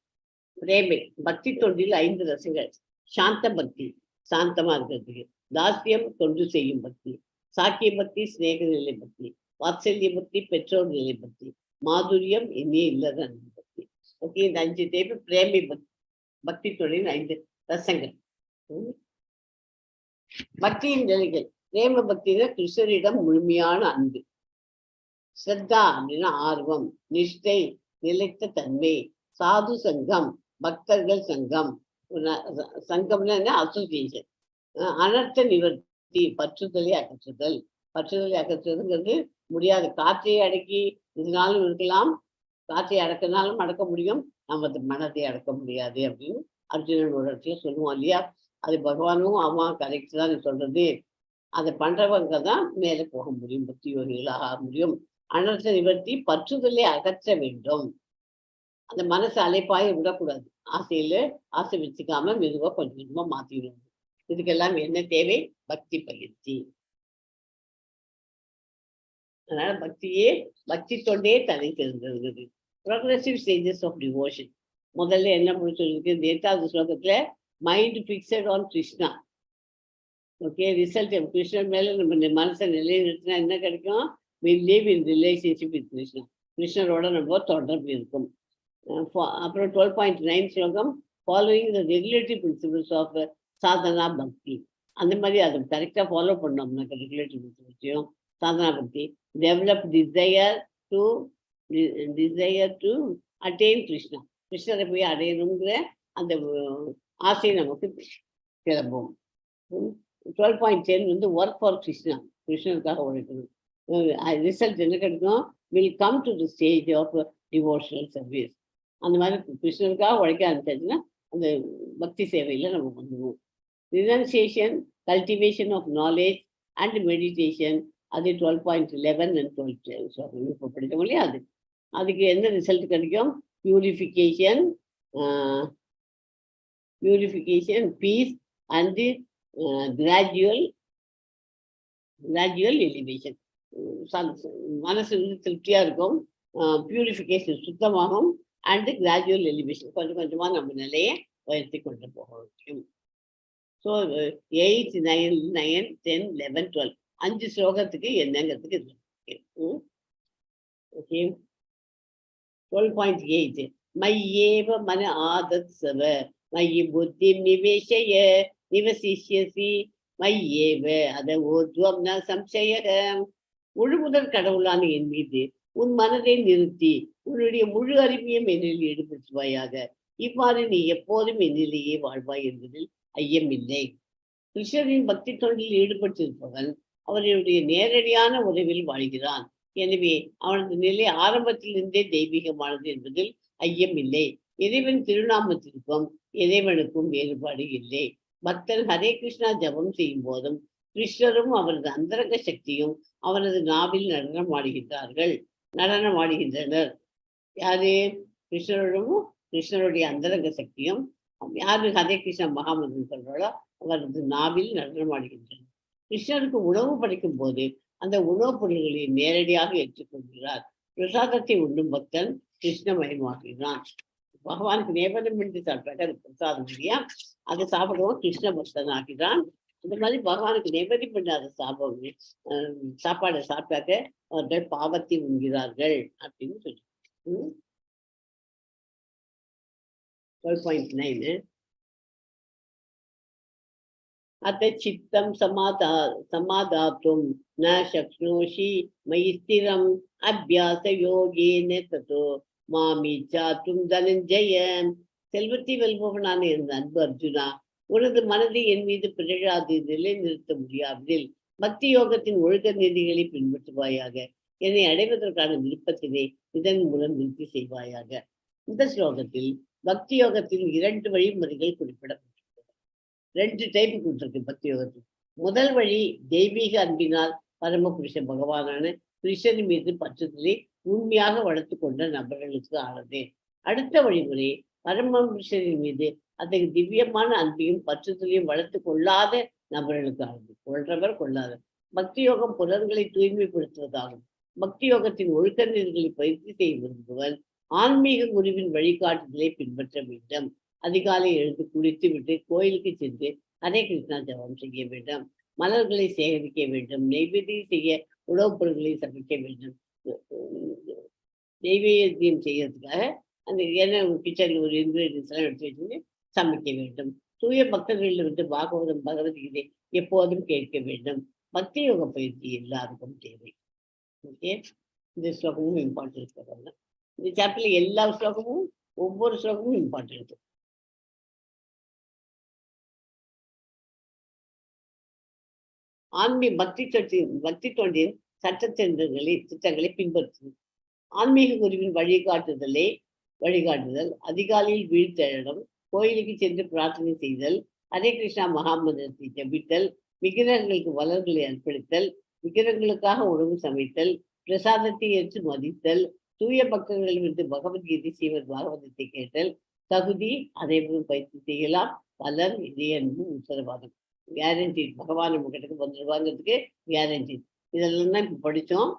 பிரேமை பக்தி தொண்டில் 5 ரசங்கள். சாந்த பக்தி, சாந்தமா இருக்கிறதுக்கு. தாசியம், தொண்டு செய்யும் பக்தி. சாக்கிய பக்தி, சிநேக நிலை பக்தி. வாத்சல்ய பக்தி, பெற்றோர் நிலை பக்தி. மாதுரியம், இனிய இல்லத அன்பு பக்தி. ஓகே, இந்த 5 டைப் பிரேமை பக்தி. பக்தி தொண்டின் 5 ரசங்கள். பக்தியின் நிலைகள். பிரேம பக்தியில கிருஷ்ணரிடம் முழுமையான அன்பு. ஸ்ரத்தா அப்படின்னா ஆர்வம். நிஷ்டை நிலைத்த தன்மை. சாது சங்கம், பக்தர்கள் சங்கம். சங்கம்னா அசோசியேஷன். அனர்த்த நிவர்த்தி, பற்றுதலை அகற்றுதல். பற்றுதலை அகற்றுறதுங்கிறது முடியாது. காற்றை அடக்கி இதனாலும் இருக்கலாம், காற்றை அடக்கினாலும் அடக்க முடியும், நமது மனதை அடக்க முடியாது அப்படின்னு அர்ஜுனன் ஒரு இடத்துல சொல்லுவான் இல்லையா. அது பகவானும் அம்மா கரெக்ட் தான் சொல்றது. அதை பண்றவங்க தான் மேலே போக முடியும், பக்தி யோகிகளாக ஆக முடியும். அனர்த்த நிவர்த்தி, பற்றுதலை அகற்ற வேண்டும். அந்த மனசு அலைப்பாய விடக்கூடாது. ஆசை வச்சுக்காம மெதுவா கொஞ்சம் கொஞ்சமா மாத்திடணும். இதுக்கெல்லாம் என்ன தேவை? பக்தி பயிற்சி. அதனால பக்தி தொண்டே தலை தெரிந்திருந்தது. Progressive stages of devotion. முதல்ல என்ன சொல்லிருக்கு? 8வது ஸ்லோகத்துல mind fixed on Krishna. Okay, result Krishnan மேல நம்ம மனசை நிலைநிறுத்தினா என்ன கிடைக்கும்? we live in relationship with Krishna. கிருஷ்ணரோட நம்ம தொடர்பு இருக்கும். அப்புறம் 12.9 ஸ்லோகம் following the regulatory principles of sadhana bhakti. அந்த மாதிரி அதை கரெக்டாக ஃபாலோ பண்ணோம்னாக்க ரெகுலேட்டரி பிரின்சிபிள்ஸையும் சாதனா பக்தி. Develop desire to attain Krishna. கிருஷ்ணரை போய் அடையணுங்கிற அந்த ஆசை நமக்கு கிளம்பும். 12.10 ஒர்க் ஃபார் கிருஷ்ணா. கிருஷ்ணனுக்காக உழைக்கணும். ரிசல்ட் என்ன கிடைக்கும்? Will come to the stage of devotional service. அந்த மாதிரி கிருஷ்ணனுக்காக உழைக்க ஆரம்பிச்சாச்சுன்னா அந்த பக்தி சேவையில் நம்ம வந்துடுவோம். Renunciation, cultivation of knowledge and meditation. அது 12.11 and 12 இப்போ படித்தோம் இல்லையா. அதுக்கு என்ன ரிசல்ட் கிடைக்கும்? Purification, peace and gradual elevation. மனசு திருப்தியா இருக்கும், பியூரிஃபிகேஷன் சுத்தமாகும், அண்ட் கிராஜுவல் எலிவேஷன் கொஞ்சம் கொஞ்சமா நம்ம நிலையை உயர்த்தி கொண்டு போக முடியும். ஸோ 8, 9, 10, 11, 12 5 ஸ்லோகத்துக்கு என்னங்கிறதுக்கு இருக்கு. ஓகே, 12.8 மையேவ மன ஆதத்சவ மயி புத்தி நிவசிஷ்யசி மையேவ அத ஓத்வம் ந சம்சயக. முழுமுதல் கடவுளான என் மீது உன் மனதை நிறுத்தி உன்னுடைய முழு அறிவியம் என்னில் ஈடுபடுத்துவாயாக. இவ்வாறு நீ எப்போதும் என்னிலேயே வாழ்வாய் என்பதில் ஐயமில்லை. கிருஷ்ணரின் பக்தி தொண்டில் ஈடுபட்டிருப்பவன் அவர்களுடைய நேரடியான உறவில் வாழ்கிறான். எனவே அவனது நிலை ஆரம்பத்திலிருந்தே தெய்வீகமானது என்பதில் ஐயமில்லை. இறைவன் திருநாமத்திற்கும் இறைவனுக்கும் வேறுபாடு இல்லை. பக்தர் ஹரே கிருஷ்ணா ஜபம் செய்யும் போதும் கிருஷ்ணரும் அவரது அந்தரங்க சக்தியும் அவரது நாவில் நடனமாடுகின்றனர். யாரு? கிருஷ்ணருடைய அந்தரங்க சக்தியும் யாரு ஹரே கிருஷ்ணா மகாமந்திரம் சொல்றாளோ அவரது நாவில் நடனமாடுகின்றனர். கிருஷ்ணருக்கு உணவு படைக்கும் போது அந்த உணவுப் பொருள்களை நேரடியாக ஏற்றுக்கொள்கிறார். பிரசாதத்தை உண்ணும் பக்தன் கிருஷ்ணமயமாகிறான். பகவானுக்கு நேபதம் பண்ணி சாப்பிட்டாக்க அது பிரசாதம் இல்லையா, அதை சாப்பிடுவோம் கிருஷ்ண பக்தன் ஆகிறான். அந்த மாதிரி பகவானுக்கு நேபதி பண்ணாத சாப்பாடை சாப்பிட்டாக்க அவர்கள் பாவத்தை உண்கிறார்கள் அப்படின்னு சொல்லி 12.9 அத்த சித்தம் சமாதாத்தும் ந சக்னோஷி மயி ஸ்திரம் அபியாச யோகேன ததோ மாமி சாத்தும் தனஞ்சய. செல்வத்தை வெல்பவனான இருந்த அன்பு அர்ஜுனா, உனது மனதை என் மீது பிறழாது நிலை நிறுத்த முடியாததில் பக்தி யோகத்தின் ஒழுக்க நெறிகளை பின்பற்றுவாயாக. என்னை அடைவதற்கான விருப்பத்தினை இதன் மூலம் நிறுத்தி செய்வாயாக. இந்த ஸ்லோகத்தில் பக்தி யோகத்தின் 2 வழிமுறைகள் குறிப்பிடப்பட்டிருக்கிறது. 2 டைப் கொடுத்திருக்கு பக்தி யோகத்தில். முதல் வழி தெய்வீக அன்பினால் பரமபுருஷ பகவானான கிருஷ்ணன் மீது பற்றுதலை உண்மையாக வளர்த்து கொண்ட நபர்களுக்கு ஆனது. அடுத்த வழிமுறை பரமபுருஷரின் மீது அத்தகைய திவ்யமான அன்பையும் பற்றுதலையும் வளர்த்து கொள்ளாத நபர்களுக்காகும். கொள்றவர் கொள்ளாத. பக்தி யோகம் புலன்களை தூய்மைப்படுத்துவதாகும். பக்தி யோகத்தின் ஒழுக்க நெறிகளை பயிற்சி செய்ய விரும்புவன் ஆன்மீக குருவின் வழிகாட்டுதலை பின்பற்ற வேண்டும். அதிகாலை எழுந்து குளித்து விட்டு கோயிலுக்கு சென்று ஹரே கிருஷ்ணா ஜபம் செய்ய வேண்டும். மலர்களை சேகரிக்க வேண்டும். நெய்வேத்தியம் செய்ய உணவுப் பொருட்களை சமைக்க வேண்டும். நெய்வேத்தியம் செய்யறதுக்காக அந்த என்ன கிச்சனில் ஒரு இன்கிரீடியன்ஸ் எல்லாம் எடுத்து வச்சுட்டு சமைக்க வேண்டும். தூய பக்தர்களிலிருந்து பாகவதம் பகவத்கீதை எப்போதும் கேட்க வேண்டும். பக்தி யோக பயிற்சி எல்லாருக்கும் தேவை. ஓகே, இந்த ஸ்லோகமும் இம்பார்ட்டன்ஸ் தராங்க. இந்த சாப்டர்ல எல்லா ஸ்லோகமும் ஒவ்வொரு ஸ்லோகமும் இம்பார்ட்டன்ட். பக்தி தொண்டின் திட்டங்களை பின்பற்றும். ஆன்மீக குருவின் வழிகாட்டுதல், அதிகாலையில் வீழ்த்தெழடம், கோயிலுக்கு சென்று பிரார்த்தனை செய்தல், ஹரே கிருஷ்ணா மகாமந்திரத்தை ஜபித்தல், விக்கிரகங்களுக்கு மலர்களை அர்ப்பணித்தல், விக்கிரகங்களுக்காக உணவு சமைத்தல், பிரசாதத்தை ஏற்று மதித்தல், தூய பக்தர்களிலிருந்து பகவத்கீதை ஸ்ரீமத் பாகவதத்தை கேட்டல், தகுதி அதேபோல் பயிற்சி செய்யலாம். பலர் இதய அன்பு உத்தரவாதம். கேரண்டி. பகவான் நம்ம கிட்டக்கு வந்துருவாங்கிறதுக்கு கேரண்டி. இதெல்லாம் தான் இப்போ படித்தோம்.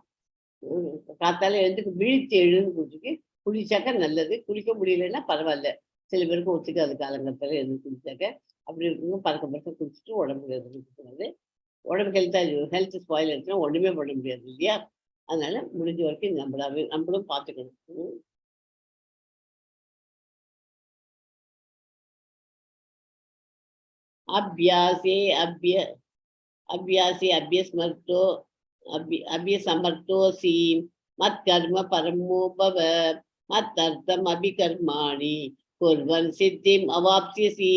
காத்தால எழுந்துக்கு வீழ்ச்சி எழுந்து குடிச்சுக்கு குளிச்சாக்க நல்லது. குளிக்க முடியலன்னா பரவாயில்ல. சில பேருக்கு ஒத்துக்காது காலங்கத்தில் எழுந்து குளிச்சாக்க. அப்படி இருக்குங்க பறக்க குளிச்சுட்டு உடம்புக்கு எதுவும் உடம்பு ஹெல்த் ஸ்பாயில் ஆச்சுன்னா ஒன்றுமே பண்ண முடியாது இல்லையா? அதனால முடிஞ்ச வரைக்கும் நம்மளும் பார்த்துக்கணும். அபியசமர்த்தோசி மத் கர்ம பரமோ பவ மத்தர்த்தம் அபிகர்மாணி குர்வன் சித்திம் அவாப்சியசி.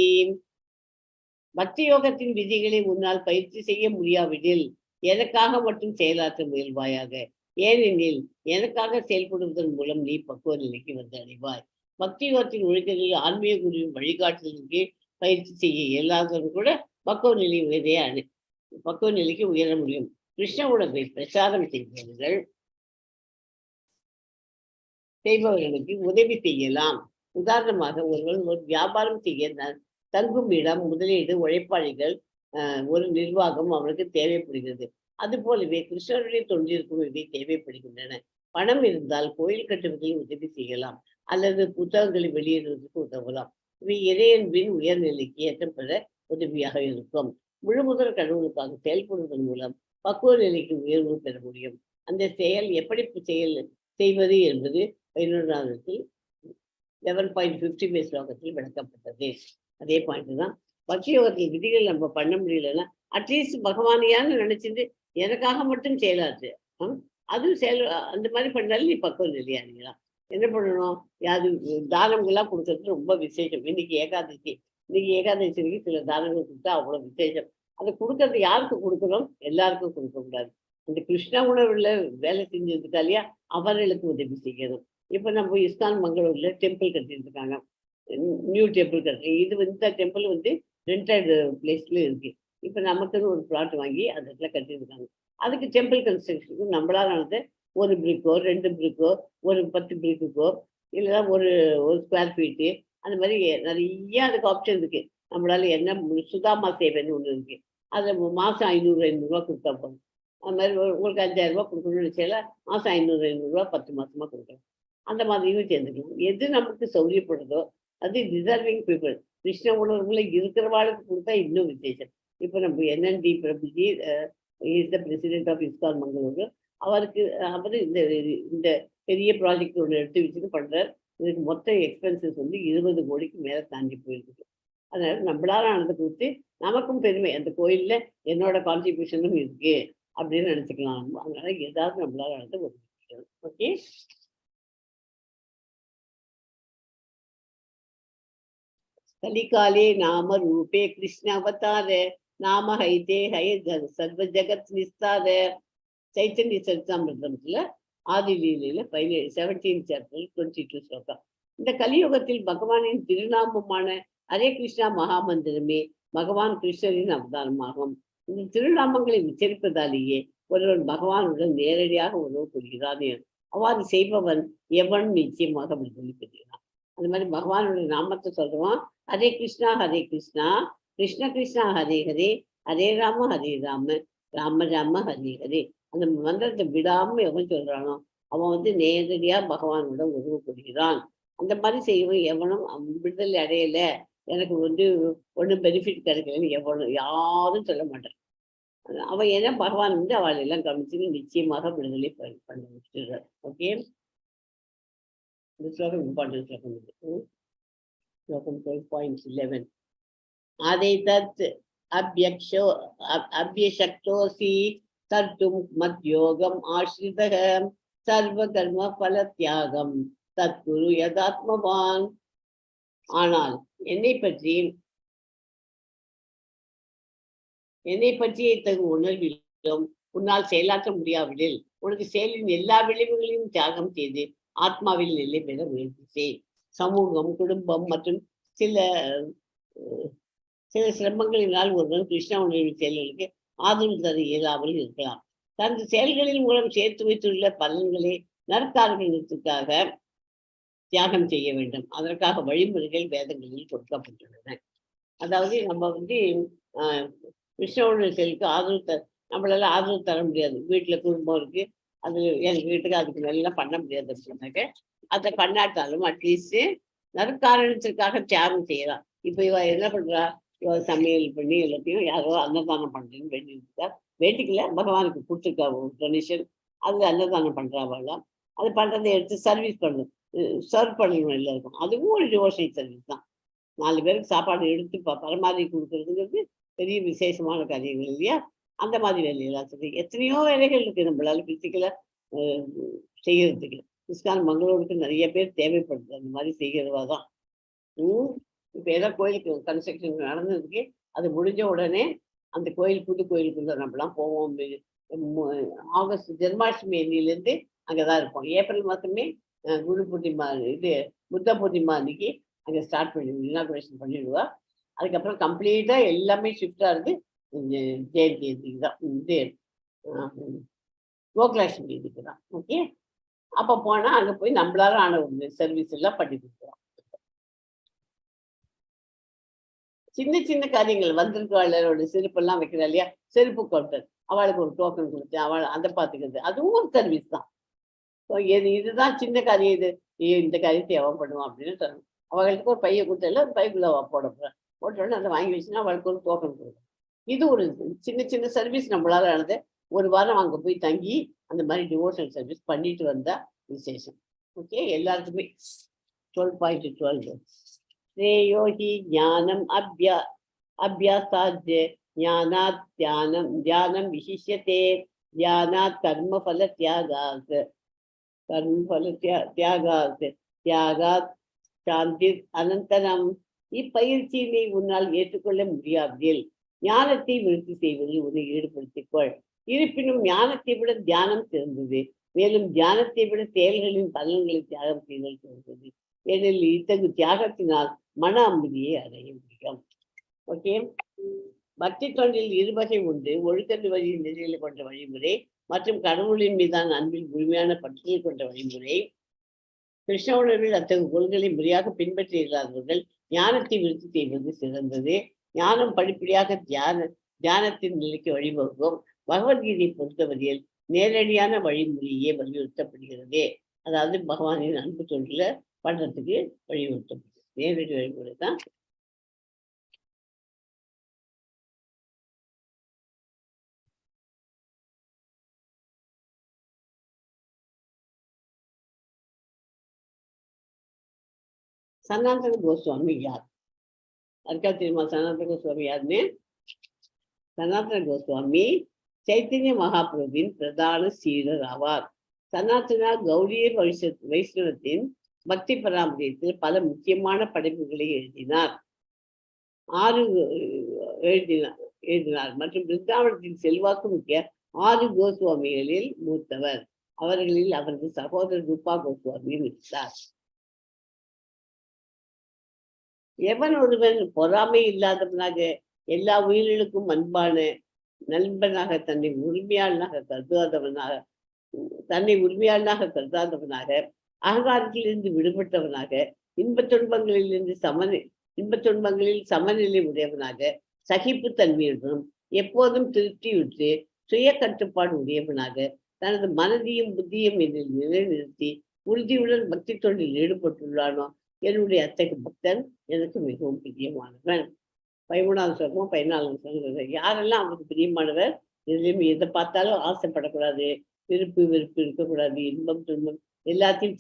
பக்தி யோகத்தின் விதிகளை உன்னால் பயிற்சி செய்ய முடியாவிடில் எனக்காக மட்டும் செயலாற்ற முயல்வாயாக. ஏனெனில் எனக்காக செயல்படுவதன் மூலம் நீ பக்குவ நிலைக்கு வந்து அடைவாய். பக்தி யோகத்தின் ஒழுக்கங்களில் ஆன்மீக குருவின் வழிகாட்டுதலுக்கு பயிற்சி செய்ய இயலாதவர்கள் கூட பக்குவ நிலைக்கு உயர முடியும். கிருஷ்ண உணவை பிரச்சாரம் செய்பவர்களுக்கு உதவி செய்யலாம். உதாரணமாக ஒருவர் ஒரு வியாபாரம் செய்ய தங்கும் இடம், முதலீடு, உழைப்பாளிகள், ஒரு நிர்வாகம் அவருக்கு தேவைப்படுகிறது. அது போலவே கிருஷ்ணருடைய தொண்டிற்கும் இவை தேவைப்படுகின்றன. பணம் இருந்தால் கோயில் கட்டுவதில் உதவி செய்யலாம் அல்லது புத்தகங்களை வெளியிடுவதற்கு உதவலாம். இவை இறையன்பின் உயர்நிலைக்கு ஏற்றம் பெற உதவியாக இருக்கும். முழுமுதல் கடவுளுக்காக செயல்படுவதன் மூலம் பக்குவ நிலைக்கு உயர்வு பெற முடியும். அந்த செயல் எப்படி செய்வது என்பது 11வது 11.50 ஸ்லோகத்தில் விளக்கப்பட்டது. அதே பாயிண்ட் தான். பக்தி யோகத்தின் விதிகள் நம்ம பண்ண முடியலன்னா அட்லீஸ்ட் பகவானியான்னு நினைச்சிட்டு எனக்காக மட்டும் செயலாச்சு அதுவும் அந்த மாதிரி பண்ணாலும் நீ பக்குவம் இல்லையா? நீங்களா என்ன பண்ணணும்? அது தானங்கள்லாம் கொடுக்கறது ரொம்ப விசேஷம். இன்னைக்கு ஏகாதசிக்கு சில தானங்கள் கொடுத்தா அவ்வளவு விசேஷம். அதை கொடுக்கறது யாருக்கு கொடுக்கணும்? எல்லாருக்கும் கொடுக்க கூடாது. அந்த கிருஷ்ணா உணவுல வேலை செஞ்சிருக்கா இல்லையா, அவர்களுக்கு உதவி செய்யணும். இப்ப நம்ம இஸ்கான் மங்களூர்ல டெம்பிள் கட்டிட்டு இருக்காங்க. நியூ டெம்பிள் கட்டுறேன். இந்த டெம்பிள் ரெண்டட் பிளேஸ்ல இருக்கு. இப்ப நமக்குன்னு ஒரு பிளாட் வாங்கி அந்த இடத்துல கட்டியிருக்காங்க. அதுக்கு டெம்பிள் கன்ஸ்ட்ரக்ஷனுக்கு நம்மளால ஒரு பிரிக்கோ 2 பிரிக்கோ ஒரு 10 பிரிக்குக்கோ இல்லைன்னா ஒரு ஸ்கொயர் ஃபீட்டு அந்த மாதிரி நிறைய அதுக்கு ஆப்ஷன் இருக்கு. நம்மளால என்ன சுதாமா சேவைன்னு ஒன்று இருக்கு. அதை மாதம் 500 கொடுத்தா போதும். அது மாதிரி உங்களுக்கு 5000 ரூபா கொடுக்கணும்னு நினைச்சால மாதம் 500 10 மாசமா கொடுக்கலாம். அந்த மாதிரியும் சேர்ந்துக்கலாம். எது நமக்கு சௌரியப்படுதோ அது டிசர்விங் பீப்புள் கிருஷ்ண உணர்வுல இருக்கிறவாளுக்கு கொடுத்தா இன்னும் விசேஷம். இப்போ நம்ம NND Prabhuji is the president of ISKCON Mangaluru. அவர் இந்த பெரிய ப்ராஜெக்ட் ஒன்று எடுத்து வச்சுட்டு பண்றார். இதுக்கு மொத்த எக்ஸ்பென்சஸ் 20 கோடிக்கு மேலே தாண்டி போயிருக்கு. அதனால நம்மளால ஆனதை கொடுத்து நமக்கும் பெருமை. அந்த கோயில்ல என்னோட கான்ட்ரிபியூஷனும் இருக்கு அப்படின்னு நினைச்சுக்கலாம். அதனால ஏதாவது நம்மளால ஆனதை ஒரு விஷயம். ஓகே, கலிகாலே நாம ரூபே கிருஷ்ண அவதார நாம ஹைதே ஹை சர்வ ஜகத் நிஸ்தார. சைத்தன்ய சரிதாமிரதத்துல ஆதி லீலையில 17 சாப்டர் 22 ஸ்லோகம். இந்த கலியுகத்தில் பகவானின் திருநாமமான ஹரே கிருஷ்ணா மகாமந்திரமே பகவான் கிருஷ்ணரின் அவதாரமாகும். இந்த திருநாமங்களை உச்சரிப்பதாலேயே ஒருவன் பகவானுடன் நேரடியாக உறவு கொள்கிறான். அவ்வாறு செய்பவன் எவன் நிச்சயமாக விடுதலை பெறுகிறான். அந்த மாதிரி பகவானுடைய நாமத்தை சொல்றோம். ஹரே கிருஷ்ணா கிருஷ்ணா கிருஷ்ணா ஹரே ஹரே ஹரே ராம ராம ராம ஹரே ஹரே. அந்த மந்திரத்தை விடாம எவன் சொல்றானோ அவன் வந்து நேரடியா பகவானோட உறவு கொள்கிறான். அந்த மாதிரி செய்யவும் எவனும் விடுதலை அடையல, எனக்கு வந்து ஒன்றும் பெனிஃபிட் கிடைக்கலன்னு எவனும் யாரும் சொல்ல மாட்டான். அவன் ஏன்னா பகவான் வந்து அவள் எல்லாம் கவனிச்சு நிச்சயமாக விடுதலை பண்ண வச்சுடுறார். ஓகே, இந்த ஸ்லோகம் இம்பார்ட்டன்ட் ஸ்லோகம் இது. ஸ்லோகம் 12.11. ஆதை தத் அபியக்ஷோ அபியசக்தோசி தர்த்தும் மத்யோகம் ஆஸ்ரிதக சர்வ கர்ம பல தியாகம் தத்குரு யதாத்மவான். ஆனால் என்னை பற்றிய இத்தகு உணர்விலும் உன்னால் செயலாற்ற முடியாவிடில் உனக்கு செயலின் எல்லா விளைவுகளையும் தியாகம் செய்து ஆத்மாவில் நிலை பெற முயற்சி செய். சமூகம், குடும்பம் மற்றும் சில சிரமங்களினால் ஒருவன் கிருஷ்ண உணர்வின் செயல்களுக்கு ஆதரவு தர இயலாமல் இருக்கலாம். தனது செயல்களின் மூலம் சேர்த்து வைத்துள்ள பலன்களை நற்காரணத்துக்காக தியாகம் செய்ய வேண்டும். அதற்காக வழிமுறைகள் வேதங்களில் கொடுக்கப்பட்டுள்ளன. அதாவது நம்ம வந்து கிருஷ்ணனுடைய செயலுக்கு நம்மளால ஆதரவு தர முடியாது. வீட்டுல குடும்பம் இருக்கு, அது எங்க வீட்டுக்கு அதுக்கு நல்லா பண்ண முடியாது அப்படின்னாக்க அதை பண்ணாட்டாலும் அட்லீஸ்ட் நற்காரணத்திற்காக தியாகம் செய்யலாம். இப்ப இவ என்ன பண்றா, இவ சமையல் பண்ணி எல்லாத்தையும் யாரோ அன்னதானம் பண்றேன்னு வேண்டியிருக்கா, வேண்டிக்கல, பகவானுக்கு கொடுத்துருக்கா ஒரு டொனேஷன், அது அன்னதானம் பண்றாவாலாம். அது பண்றதை எடுத்து சர்வீஸ் பண்ணணும், சர்வ் பண்ணணும் எல்லாருக்கும். அதுவும் ஒரு டிவோஷனல் சர்வீஸ் தான். 4 பேருக்கு சாப்பாடு எடுத்து பரமாறி கொடுக்குறதுங்கிறது பெரிய விசேஷமான காரியங்கள் இல்லையா? அந்த மாதிரி வேலையெல்லாம் சொல்லி எத்தனையோ வேலைகள் இருக்கு நம்மளால பிசிக்கலா செய்யறதுக்கு. இஸ்கான் மங்களூருக்கு நிறைய பேர் தேவைப்படுது அந்த மாதிரி செய்கிறவா தான். இப்ப ஏதாவது கோயிலுக்கு கன்ஸ்ட்ரக்ஷன் நடந்ததுக்கு அது முடிஞ்ச உடனே அந்த கோயில், புது கோயிலுக்குள்ள நம்மளாம் போவோம். ஆகஸ்ட் ஜென்மாஷ்டமி அன்னிலேருந்து அங்கதான் இருப்போம். ஏப்ரல் மாசமே குரு பூர்ணிமா, இது புத்த பூர்ணிமா அன்னைக்கு அங்கே ஸ்டார்ட் பண்ணி இனாகுரேஷன் பண்ணிடுவா. அதுக்கப்புறம் கம்ப்ளீட்டா எல்லாமே ஷிஃப்ட் ஆகுது ஜெயந்தி தான், இது கோகுலாஷ்டமி இதுக்கு தான். ஓகே, அப்போ போனா அங்க போய் நம்மளால ஆன ஒரு சர்வீஸ் எல்லாம் பண்ணி கொடுக்குறோம். சின்ன சின்ன காரியங்கள் வந்திருக்காளோட செருப்பெல்லாம் வைக்கிறா இல்லையா, செருப்பு கவுண்டர், அவளுக்கு ஒரு டோக்கன் கொடுத்து அவள் அதை பார்த்துக்கிறது, அதுவும் ஒரு சர்வீஸ் தான். இதுதான் சின்ன காரியம். இந்த காரியத்தை எவன் பண்ணுவான் அப்படின்னு சொல்லணும். அவங்களுக்கு ஒரு பையை கொடுத்தால அந்த பைக்குள்ள போட போட்டோன்னு அதை வாங்கி வச்சுன்னா அவளுக்கு ஒரு டோக்கன் கொடுக்கும். இது ஒரு சின்ன சின்ன சர்வீஸ் நம்மளால ஆனது. ஒரு வாரம் அங்கே போய் தங்கி அந்த மாதிரி டிவோஷனல் சர்வீஸ் பண்ணிட்டு வந்தா விசேஷம். ஓகே, எல்லாருக்குமே 12.12. ஸ்ரேயோஹி ஞானம் அபியாசாத் ஞானாத் தியானம் விசிஷ்யதே தியானாத் கர்மபல தியாகாத் தியாகாத் சாந்தி அனந்தரம். இப்பயிற்சியினை உன்னால் ஏற்றுக்கொள்ள முடியாததில் ஞானத்தை விருத்தி செய்வதில் உன்னை ஈடுபடுத்திக்கொள். இருப்பினும் ஞானத்தை விட தியானம் சிறந்தது, மேலும் தியானத்தை விட செயல்களின் பலன்களை தியாகம் செய்தல் சிறந்தது. ஏனெனில் இத்தகு தியாகத்தினால் மன அமைதியை அடைய முடியும். ஓகே, பக்தி தொண்டில் இருவகை உண்டு. ஒழுக்கத்து வழியில் நிலையில கொண்ட வழிமுறை மற்றும் கடவுளின் மீதான அன்பில் முழுமையான பற்றுதல் கொண்ட வழிமுறை. கிருஷ்ண உணர்வில் அத்தகைய கொள்கைகளை முறையாக பின்பற்றி இல்லாதவர்கள் ஞானத்தை விருத்தி செய்வது சிறந்தது. ஞானம் படிப்படியாக தியானத்தின் நிலைக்கு வழிவகுக்கும். பகவத்கீதையை பொறுத்தவரையில் நேரடியான வழிமுறையே வலியுறுத்தப்படுகிறது. அதாவது பகவானின் அன்பு தொண்டில பண்றதுக்கு வழியுறுத்தப்படுகிறது. நேரடி வழிமுறை தான். சனாதன கோஸ்வாமி யார்? அதுக்காக தெரியுமா சனாதன கோஸ்வாமி யாருன்னு? சனாதன கோஸ்வாமி சைத்தன்ய மகாபிரபுவின் பிரதான சீடர் ஆவார். சனாதனா கௌடிய வைஷ்ணவத்தின் பக்தி பராமரியத்தில் பல முக்கியமான படைப்புகளை எழுதினார் மற்றும் பிருந்தாவனத்தின் செல்வாக்கு மிக்க 6 கோஸ்வாமிகளில் மூத்தவர். அவர்களில் அவரது சகோதரர் ரூபா கோஸ்வாமியும் இருந்தார். எவன் ஒருவன் பொறாமை இல்லாதவனாக எல்லா உயிர்களுக்கும் அன்பான நண்பனாக தன்னை உரிமையாளனாக கருதாதவனாக அகங்காரத்திலிருந்து விடுபட்டவனாக இன்பத் துன்பங்களிலிருந்து இன்பத் துன்பங்களில் சமநிலை உடையவனாக சகிப்புத்தன்மையுடனும் எப்போதும் திருப்தியுற்று சுய கட்டுப்பாடு உடையவனாக தனது மனதையும் புத்தியும் இதில் நிலைநிறுத்தி உறுதியுடன் பக்தி தொண்டில் ஈடுபட்டுள்ளானோ என்னுடைய அத்தகைய பக்தன் எனக்கு மிகவும் பிரியமானவன். 13வது ஸ்லோகமும் 14வது ஸ்லோகம். யாரெல்லாம் அவருக்கு பிரியமானவர், எதுலையும் எதை பார்த்தாலும் ஆசைப்படக்கூடாது, விருப்பு இருக்கக்கூடாது, இன்பம் துன்பம் எல்லாத்தையும்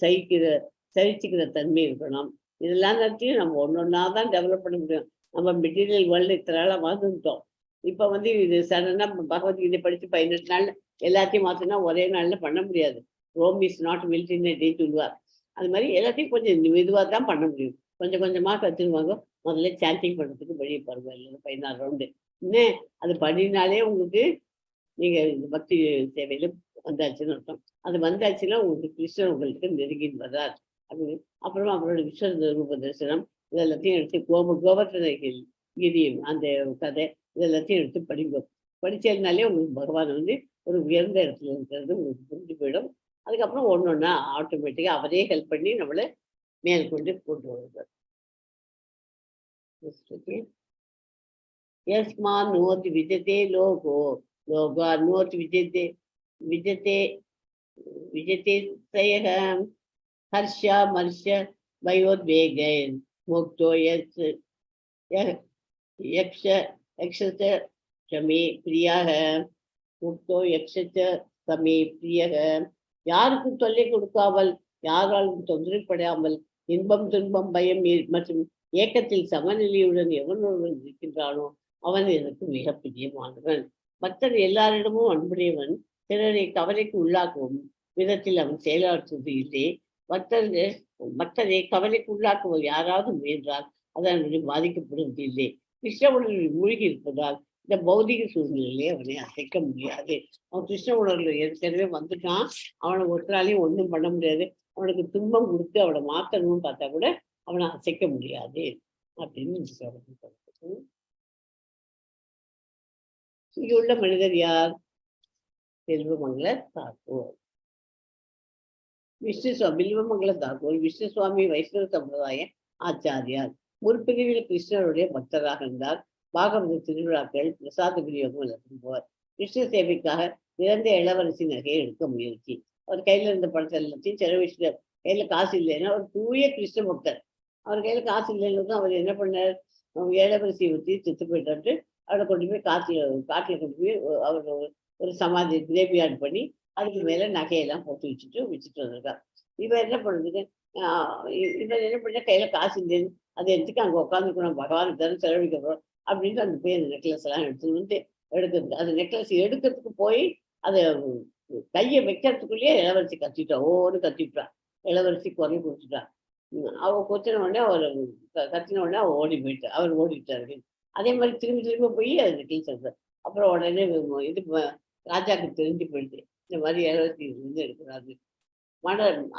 சகிச்சுக்கிற தன்மை இருக்கணும். இதெல்லாம் நேரத்தையும் நம்ம ஒன்னொன்னா தான் டெவலப் பண்ண முடியும். நம்ம மெட்டீரியல் வேர்ல்டு இத்தனால வாழ்ந்துட்டோம். இப்ப இது சடனா பகவத்கீதை படிச்சு 18 நாள் எல்லாத்தையும் மாத்தினா ஒரே நாள்ல பண்ண முடியாது. Rome is not built in a day சொல்லுவார். அது மாதிரி எல்லாத்தையும் கொஞ்சம் மெதுவாக தான் பண்ண முடியும். கொஞ்சம் கொஞ்சமா கத்துக்குவாங்க. முதல்ல சாண்டிங் பண்றதுக்கு வெளியே பாருங்க, இல்லை 16 ரவுண்டு. இன்னும் அது பண்ணினாலே உங்களுக்கு நீங்க இந்த பக்தி சேவையில வந்தாச்சுன்னு அர்த்தம். அது வந்தாச்சுன்னா உங்களுக்கு கிருஷ்ணன் உங்களுக்கு நெருங்கின்னு வர்றார் அப்படின்னு. அப்புறமா அவரோட விஸ்வ ரூப தரிசனம் இதெல்லாத்தையும் எடுத்து கோவர்த்தன கிரி அந்த கதை இதெல்லாத்தையும் எடுத்து படிங்க. படிச்சதுனாலே உங்களுக்கு பகவான் ஒரு உயர்ந்த இடத்துல இருக்கிறது உங்களுக்கு புரிஞ்சு போயிடும். அதுக்கப்புறம் ஒன்னொன்னா ஆட்டோமேட்டிக்கா அவரே ஹெல்ப் பண்ணி நம்மளை மேற்கொண்டு கொண்டு வருவார். यस्मान् नोति विजते लोको लोकान् नोति विजते विजते विजते सयः हर्षमर्ष भयोद्वेगैर् मुक्तो यक्ष यक्षत क्षमे प्रियः मुक्तो यक्षत समे प्रियः. யாருக்கும் தொல்லை கொடுக்காமல், யாராலும் தொந்தரப்படாமல், இன்பம் துன்பம் பயம் மற்றும் ஏக்கத்தில் சமநிலையுடன் எவன் ஒருவன் இருக்கின்றானோ அவன் எனக்கு மிக பிரியமானவன். பக்தன் எல்லாரிடமும் அன்புடையவன். பிறரை கவலைக்கு உள்ளாக்கும் விதத்தில் அவன் செயலாற்றுவது இல்லை. பக்தரை கவலைக்கு உள்ளாக்குவது யாராவது முயன்றால் அதனுடைய பாதிக்கப்படுவது இல்லை. கிருஷ்ண உணர்வில் மூழ்கி இருப்பதால் இந்த பௌதிக சூழ்நிலையிலே அவனை அசைக்க முடியாது. அவன் கிருஷ்ண உணர்வுல ஏற்கனவே வந்துட்டான். அவனை ஒருத்தராலையும் ஒன்றும் பண்ண முடியாது. அவனுக்கு துன்பம் கொடுத்து அவனை மாற்றணும்னு பார்த்தா கூட அவனை அசைக்க முடியாது அப்படின்னு சொல்றது. இங்க உள்ள மனிதர் யார்? செல்வமங்கல தாக்கூர். பில்வமங்கல தாக்கூர் விஷ்ணு சுவாமி வைஷ்ணவ சம்பிரதாய ஆச்சாரியார். முற்பிரிவில் கிருஷ்ணருடைய பக்தராக இருந்தார். பாகவத திருவிழாக்கள் பிரசாத விநியோகம் நடத்துவார். கிருஷ்ண சேவைக்காக இறந்த இளவரசி நகையை எடுக்க முயற்சி. அவர் கையில இருந்த படத்தை எல்லாத்தையும் செலவிச்சிட்டார். கையில காசு இல்லைன்னா ஒரு தூய கிருஷ்ண பக்தர். அவர் கையில காசு இல்லைன்னு அவர் என்ன பண்ணார், இளவரசியை ஊற்றி செத்து போயிட்டாரு. அவரை கொண்டு போய் காட்டுல கொண்டு போய் அவர் ஒரு சமாதி கிரேவியார்ட் பண்ணி அதுக்கு மேல நகையெல்லாம் போட்டு வச்சுட்டு வந்திருக்கார். இவர் என்ன பண்ணுறது, இவர் என்ன பண்ண கையில காசு இல்லைன்னு அதை எடுத்துக்கு அங்கே உட்காந்துக்கணும், பகவானுக்கு தானே செலவழிக்க போகிறோம் அப்படின்ட்டு அந்த போய் அந்த நெக்லஸ் எல்லாம் எடுக்கிறதுக்கு அந்த நெக்லஸ் எடுக்கிறதுக்கு போய் அதை கையை வைக்கிறதுக்குள்ளேயே இளவரசி கத்திட்டான். ஓன்னு கத்திவிட்டான். இளவரசி குறை கொடுத்துட்டான். அவ கொத்தின உடனே அவர் கத்தின உடனே அவர் ஓடி போயிட்டார். அவர் ஓடிட்டாரு. அதே மாதிரி திரும்ப போய் அது நெக்லஸ் எடுத்தார். அப்புறம் உடனே இது ராஜாக்கு தெரிஞ்சு போயிடுது, இந்த மாதிரி இளவரசி எடுக்கிறாரு.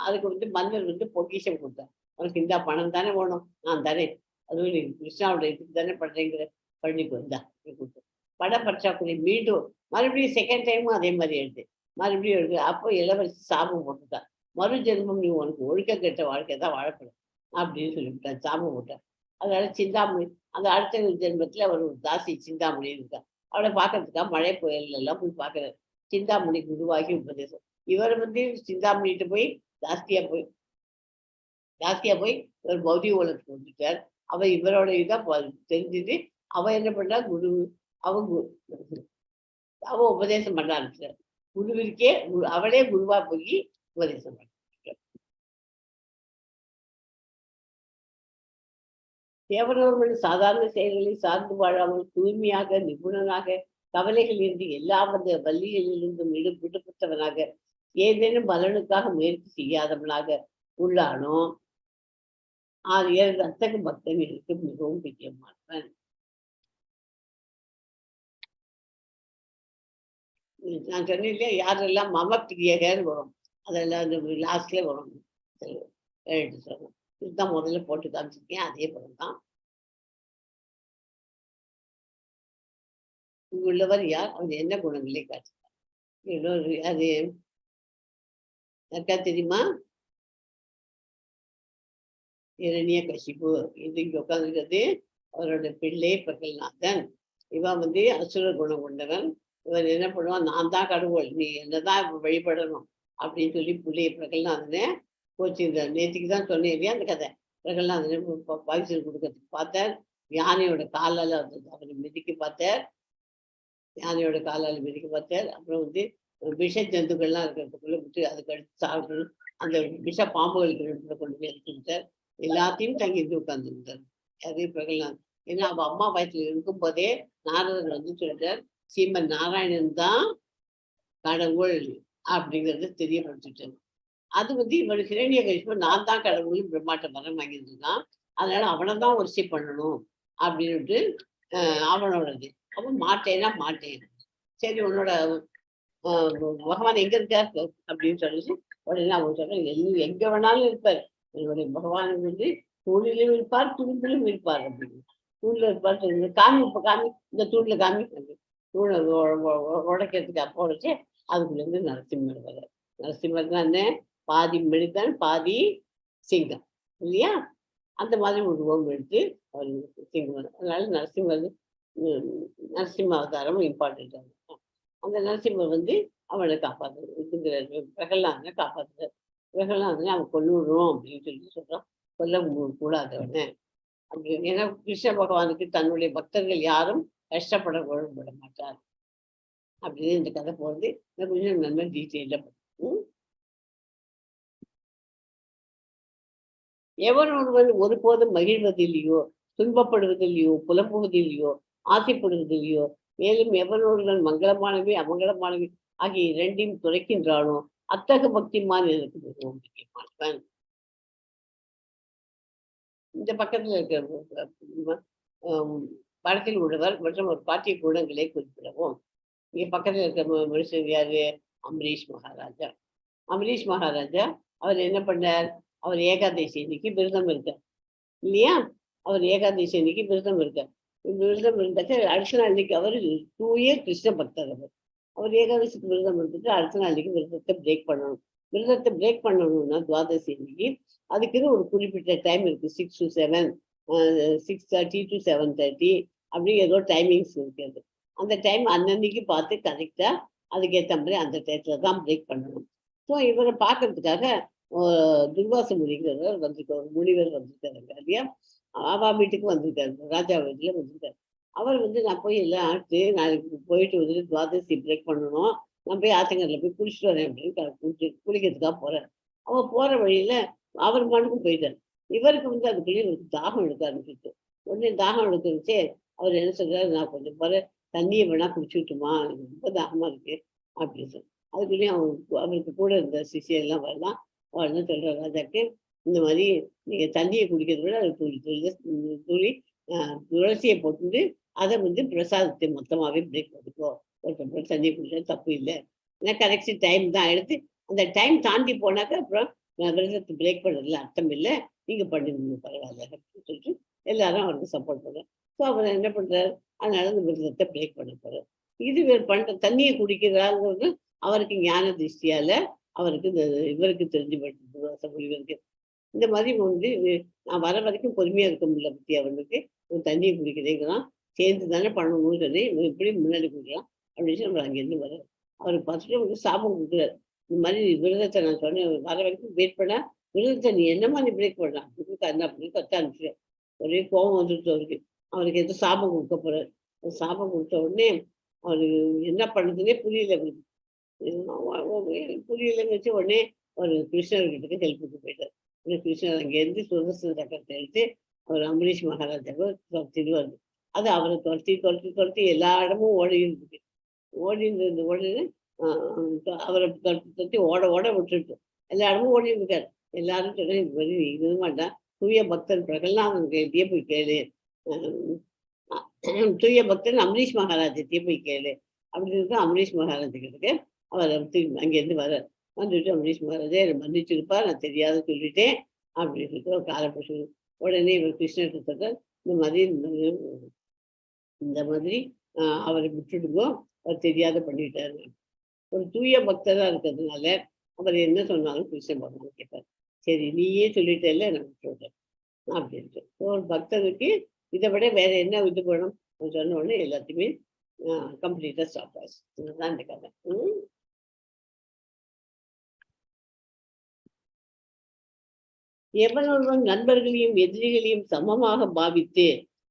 அதுக்கு மன்னர் பொக்கிஷம் கொடுத்தார். அவனுக்கு இந்த பணம் தானே வேணும், நான் தரேன், அதுவும் நீ கிருஷ்ணாவோட இதுக்கு தானே பண்றேங்கிற பண்ணிக்கு வந்தா கொடுத்து பண பற்றாக்குறை மீண்டும் மறுபடியும் செகண்ட் டைமும் அதே மாதிரி எடுத்து மறுபடியும் எடுத்து. அப்போ இளவரசி சாபம் போட்டுட்டான். மறு ஜென்மம் நீ உனக்கு ஒழுக்க கெட்ட வாழ்க்கை தான் வாழப்படும் அப்படின்னு சொல்லிவிட்டான், சாபம் போட்டான். அதனால சிந்தாமணி அந்த அடுத்த ஜென்மத்துல அவர் ஒரு தாசி சிந்தாமணி இருக்கா. அவளை பார்க்கறதுக்காக மழை புயல் எல்லாம் போய் பார்க்கறாரு. சிந்தாமணி குருவாகி உபதேசம். இவர் சிந்தாமணிட்டு போய் ஜாஸ்தியா போய் ஒரு பௌதிக உலகத்துக்கு வந்துட்டார். அவ இவரோட இதான் தெரிஞ்சுது. அவ என்ன பண்ணா அவ உபதேசம் பண்ண ஆரம்பிச்சார். குருவிற்கே அவளே குருவா போய் உபதேசம் பண்ண. தேவனவர்கள் சாதாரண செயல்களை சார்ந்து வாழாமல் தூய்மையாக நிபுணனாக கவலைகளிலிருந்து எல்லா வள்ளிகளிலிருந்தும் விடுபட்டவனாக ஏதேனும் பலனுக்காக முயற்சி செய்யாதவனாக உள்ளானோ அத்தகு பக்தன் எனக்கு மிகவும் பிரியமானவன். நான் சொன்னேன் இல்லையா, யாரெல்லாம் மம பிரியகன்னு வரும், அதெல்லாம் அந்த லாஸ்ட்ல வரும் எழுத்து சொல்லணும். இதுதான் முதல்ல போட்டு காமிச்சிருக்கேன், அதே படம் தான். உள்ளவர் யார், அவர் என்ன குணங்களே காட்டுறார். அது யாருக்கா தெரியுமா? இரணிய கசிப்பு இது இங்க உட்காந்துருக்கிறது அவரோட பிள்ளை பிரகல்நாதன். இவன் வந்து அசுர குணம் கொண்டவன். இவன் என்ன பண்ணுவான், நான் தான் கடவுள், நீ என்னதான் வழிபடணும் அப்படின்னு சொல்லி பிள்ளைய பிரகல்நாதனை கோச்சிருந்தார். நேற்றுக்கு தான் சொன்னேன் இல்லையா அந்த கதை. பிரகல்நாதனை பாய்ச்சல் கொடுக்கறதுக்கு பார்த்தார். யானையோட காலால் அவரை மிதிக்க பார்த்தார். யானையோட காலால் மிதிக்க பார்த்தார். அப்புறம் வந்து விஷ ஜந்துக்கள்லாம் இருக்கிறதுக்குள்ள விட்டு அதுக்கு அடுத்து சாப்பிடணும். அந்த விஷ பாம்புகளுக்கு இடத்துல கொண்டு போய் எடுத்துக்கிட்டார். எல்லாத்தையும் தங்கிட்டு உட்கார்ந்துருந்தார். அதே பிரகலாத். ஏன்னா அவ அம்மா வயசுல இருக்கும் போதே நாரதர் வந்து சொல்றார், ஸ்ரீமன் நாராயணன் தான் கடவுள் அப்படிங்கறத தெரியப்படுத்திட்டார். அது வந்து இவன் ஹிரண்ய கசிப்பு நான் தான் கடவுள் பிரம்மாட்ட வரம் வாங்கியிருந்தான். அதனால அவனை தான் ஒர்ஷி பண்ணணும் அப்படின்ட்டு அவனோடது. அவன் மாட்டேன்னா மாட்டேன். சரி உன்னோட பகவான் எங்க இருக்கார் அப்படின்னு சொல்லிச்சு. உடனே அவன் சொல்றேன், எங்க வேணாலும் இருப்பார். என்னுடைய பகவான் வந்து தூணிலும் இருப்பார், துரும்பிலும் இருப்பார் அப்படின்னு. தூண்ல இருப்பார், காமி இப்ப காமி இந்த தூண்ல காமி தூணை உடைக்கிறதுக்கு அப்போ வச்சு அதுக்குள்ள இருந்து நரசிம்மர் வர. நரசிம்மர் தான் என்ன, பாதி மனிதன் பாதி சிங்கம் இல்லையா? அந்த மாதிரி உருவம் எடுத்து அவர் சிங்கம். அதனால நரசிம்மர் நரசிம்ம அவதாரம் இம்பார்ட்டன்ட். அந்த நரசிம்மர் வந்து அவனை காப்பாற்றுறது இதுங்கிறாரு. பிரகலாதனை காப்பாற்றுறாரு. பிரகலாதனை அவன் கொல்லுடுறோம் அப்படின்னு சொல்லி சொல்றான். கொல்ல கூடாது அவனை அப்படின்னு. ஏன்னா கிருஷ்ண பகவானுக்கு தன்னுடைய பக்தர்கள் யாரும் கஷ்டப்பட விட மாட்டார் அப்படின்னு இந்த கதை போகிறது. கொஞ்சம் நல்ல டீட்டெயிலாக எவன் ஒருவன் ஒருபோதும் மகிழ்வதில்லையோ, துன்பப்படுவதில்லையோ, புலம்புவதில்லையோ, ஆசைப்படுவதில்லையோ, மேலும் எவன் ஒருவன் மங்களமானவை அமங்கலமானவை ஆகிய இரண்டையும் துறைக்கின்றானோ அத்தகு பக்திமான் எனக்கு மிகவும் முக்கியமானவன். இந்த பக்கத்தில் இருக்கிற படத்தில் உள்ளவர் மற்றும் ஒரு பாட்டிய குணங்களை குறிப்பிடவும். இங்க பக்கத்தில் இருக்கிற மனுஷன் யாரு, அம்பரீஷ் மகாராஜா. அம்பரீஷ் மகாராஜா அவர் என்ன பண்ணார், அவர் ஏகாதசி அன்னைக்கு விரதம் இருக்கார் இல்லையா? அவர் ஏகாதசி அன்னைக்கு விரதம் இருக்கார். விரதம் இருந்தாக்க அடுத்த நாள் அன்னைக்கு அவர் தூய கிருஷ்ண பக்தர். அவர் ஏகாதசிக்கு விரதம் இருந்துட்டு அடுத்த நாளைக்கு விரதத்தை பிரேக் பண்ணணும். விரதத்தை பிரேக் பண்ணணும்னா துவாதசி அன்னைக்கு அதுக்குன்னு ஒரு குறிப்பிட்ட டைம் இருக்கு. 6 to 7, 6:30 to 7:30 அப்படி ஏதோ டைமிங்ஸ் இருக்கிறது. அந்த டைம் அன்னன்னைக்கு பார்த்து கரெக்டா அதுக்கேற்ற மாதிரி அந்த டயத்துல தான் பிரேக் பண்ணணும். ஸோ இவரை பார்க்கறதுக்காக துர்வாச முனிங்கிறவர் வந்திருக்காரு, முனிவர் வந்திருக்காருங்க இல்லையா? அவா வீட்டுக்கு வந்திருக்காரு, ராஜா வீட்டுல வந்திருக்காரு. அவர் வந்து நான் போய் எல்லாம் ஆட்டு நாளைக்கு போயிட்டு வந்துட்டு துவாதசி பிரேக் பண்ணணும், நான் போய் ஆத்தங்கரில் போய் குளிச்சுட்டு வரேன் அப்படின்னு குளிக்கிறதுக்காக போறேன். அவன் போற வழியில அவர் மனுக்கும் போயிட்டார். இவருக்கு வந்து அதுக்குள்ளேயே ஒரு தாகம் எடுக்க ஆரம்பிச்சிட்டு. உடனே தாகம் எடுத்துருச்சு. அவர் என்ன சொல்றாரு, நான் கொஞ்சம் போற தண்ணியை வேணா குடிச்சுட்டுமா, எனக்கு ரொம்ப தாகமா இருக்கு அப்படின்னு சொல்லி. அதுக்குள்ளேயும் அவருக்கு கூட இருந்த சிஷியெல்லாம் வரலாம். அவர் என்ன சொல்ற ராஜாக்கு, இந்த மாதிரி நீங்க தண்ணியை குடிக்கிறத விட அது துளி துளசியை போட்டு அதை வந்து பிரசாதத்தை மொத்தமாவே பிரேக் பண்ணிக்கோ. ஒரு டம்ளர் தண்ணி குடிச்சா தப்பு இல்லை. ஏன்னா கரெக்ட் டைம் தான் எடுத்து அந்த டைம் தாண்டி போனாக்க அப்புறம் விரதத்தை பிரேக் பண்ணுறதுல அர்த்தம் இல்லை, நீங்க பண்ணுங்க பரவாயில்ல அப்படின்னு சொல்லிட்டு எல்லாரும் அவருக்கு சப்போர்ட் பண்ணுறாரு. ஸோ அவர் என்ன பண்றாரு, அதனால அந்த விரதத்தை பிரேக் பண்ண போறாரு. இது பண்ற தண்ணியை குடிக்கிறாங்கிறது அவருக்கு ஞான திருஷ்டியால அவருக்கு இந்த இவருக்கு தெரிஞ்சு போயிட்டு இவருக்கு இந்த மாதிரி வந்து நான் வர வரைக்கும் பொறுமையா இருக்க முடியல பத்தி அவனுக்கு தண்ணியை குடிக்கிறேங்கிறான். சேர்ந்து தானே பண்ணணும்னு சொல்லி இப்படி முன்னாடி கொடுக்கலாம் அப்படின்னு சொல்லி நம்ம அங்கேருந்து வர அவர் பார்த்துட்டு அவருக்கு சாபம் கொடுக்குறாரு. இந்த மாதிரி விரதத்தை நான் சொன்னேன் வர வரைக்கும் வெயிட் பண்ணா விரதத்தை நீ என்ன மாதிரி பிரேக் பண்ணலாம் அப்படின்னு கத்த அனுப்பிச்சிட்டேன். ஒரே கோபம் வந்துட்டு அவருக்கு. அவருக்கு எதுவும் சாபம் கொடுக்க போறாரு. சாபம் கொடுத்த உடனே அவருக்கு என்ன பண்ணுறதுன்னே புரியல. புரியலன்னு வச்சு உடனே ஒரு கிருஷ்ணர்கிட்ட ஹெல்ப்புக்கு போயிட்டார். கிருஷ்ணர் அங்கேருந்து சுதர்சன சக்கரத்தை எடுத்து அவர் அம்பரீஷ் மகாராஜாவை துரத்திடுவார். அது அவரை துரத்தி எல்லா இடமும் ஓடி இருந்துச்சு. ஓடி இருந்த உடனே அவரை துரத்தி ஓட விட்டுட்டு எல்லா இடமும் ஓடி இருக்காரு. எல்லாரும் சொல்ல இது மாதிரி இது மாட்டான், தூய பக்தன் பிரகலாதன் கிட்டே போய் கேளு, தூய பக்தன் அம்பரீஷ் மகாராஜத்தையே போய் கேளு அப்படின்னு அம்பரீஷ் மகாராஜுக்கு அவர் அங்கேருந்து வர வந்துட்டு அம்பரீஷ் மகாராஜா என்னை மன்னிச்சிருப்பா, நான் தெரியாத சொல்லிட்டேன் அப்படின்னு சொல்லிட்டு ஒரு காலப்பட்டு உடனே இவர் கிருஷ்ணர் சொல்றார், இந்த மாதிரி அவரை விட்டுடுங்கோ, அவர் தெரியாத பண்ணிட்டாரு. ஒரு தூய பக்தரா இருக்கிறதுனால அவர் என்ன சொன்னாலும் கிருஷ்ண பகவான் கேட்பார். சரி நீயே சொல்லிட்டேல்ல நான் விட்டுடுறேன். அப்படின்ட்டு ஒரு பக்தனுக்கு இதை விட வேற என்ன இது வேணும் சொன்ன உடனே எல்லாத்தையுமே கம்ப்ளீட்டா ஸ்டாப் ஆச்சு. இதுதான் இந்த கதை. எவனொருவன் நண்பர்களையும் எதிரிகளையும் சமமாக பாவித்து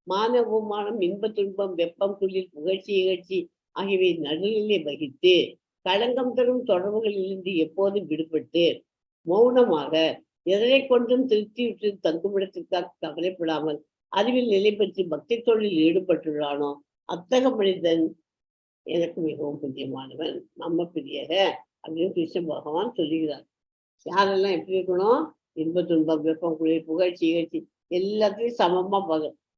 மான அவமானம், இன்ப துன்பம், வெப்பம், குளிர், புகழ்ச்சி, இகழ்ச்சி ஆகியவை நடுநிலை வகித்து களங்கம் தரும் தொடர்புகளிலிருந்து எப்போதும் விடுபட்டு மௌனமாக எதனை கொண்டும் திருப்தியுற்று தங்குமிடத்திற்காக கவலைப்படாமல் அறிவில் நிலை பெற்று பக்தி தொழிலில் ஈடுபட்டுள்ளானோ அத்தக மனிதன் எனக்கு மிகவும் பிரியமானவன், நம்ம பிரியக அப்படின்னு கிருஷ்ண பகவான் சொல்லுகிறார். யாரெல்லாம் எப்படி இருக்கணும்? இன்ப துன்பம், வெப்பம், குளிர், புகழ்ச்சி, இகழ்ச்சி எல்லாத்தையும் சமமா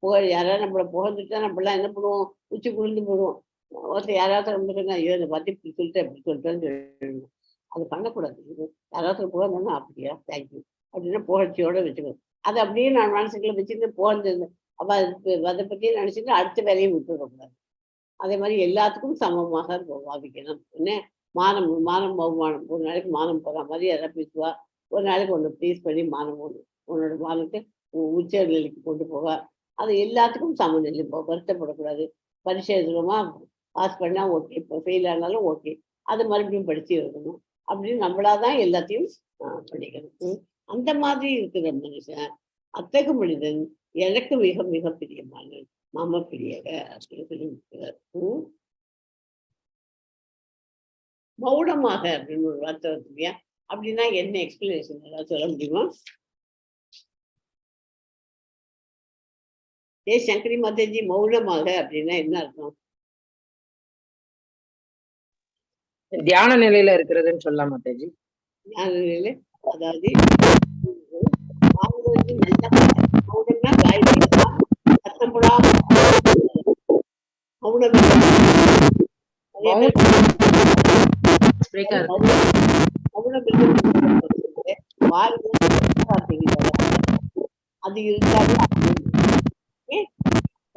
புகழ். யாராவது நம்மளை புகழ்ந்துட்டா நம்மளாம் என்ன பண்ணுவோம்? உச்சி குளிர்ந்து போடுவோம். ஒருத்தர் யாராவது ரொம்ப சொன்னா ஐயோ இதை பத்தி இப்படி சொல்லிட்டு அப்படி சொல்லிட்டேன்னு சொல்லணும். அது பண்ணக்கூடாது. யாராவது புகழ்ந்தோன்னா அப்படியா தேங்க்யூ அப்படின்னா புகழ்ச்சியோட வச்சுக்கணும். அது அப்படியே நான் மனசுக்குள்ள வச்சுட்டு புகழ்ந்து அதை பத்தியே நினைச்சிட்டு அடுத்த வேலையை விட்டுடக்கூடாது. அதே மாதிரி எல்லாத்துக்கும் சமமாக பாவிக்கணும். என்ன மானம் மானம் அவமானம், ஒரு நாளைக்கு மானம் போகிற மாதிரி யாராவது பேசுவா, ஒரு நாளைக்கு ஒன்று ப்ளீஸ் பண்ணி மானம் போகணும், உன்னோட மானத்தை உச்ச நிலைக்கு கொண்டு போக. அது எல்லாத்துக்கும் சமநிலை, வருத்தப்படக்கூடாது. பரீட்சை எழுதுறோமா, பாஸ் பண்ணால் ஓகே, இப்போ ஃபெயில் ஆனாலும் ஓகே, அது மறுபடியும் படித்து எழுதணும் அப்படின்னு நம்மளாதான் எல்லாத்தையும் படிக்கணும். அந்த மாதிரி இருக்கிற மனுஷன் அத்தகு மனிதன் எனக்கு மிக மிக பிரியமானவன், மம பிரியக அப்படின்னு சொல்லி இருக்கிறார். மௌனமாக அப்படின்னு ஒரு வார்த்தை வருது இல்லையா? அப்படின்னா என்ன எக்ஸ்பிளனேஷன் ஏதாவது சொல்ல முடியுமா? சங்கரி மாதாஜி, மௌனமாக அப்படின்னா என்ன அர்த்தம்? தியான நிலையில இருக்கிறதுன்னு சொல்லலாம் மாதாஜி. தியான நிலையில, அதாவது மௌனம்னா காயத்ரி சத்தம் போடாம மௌனம். அது இருந்தாலும்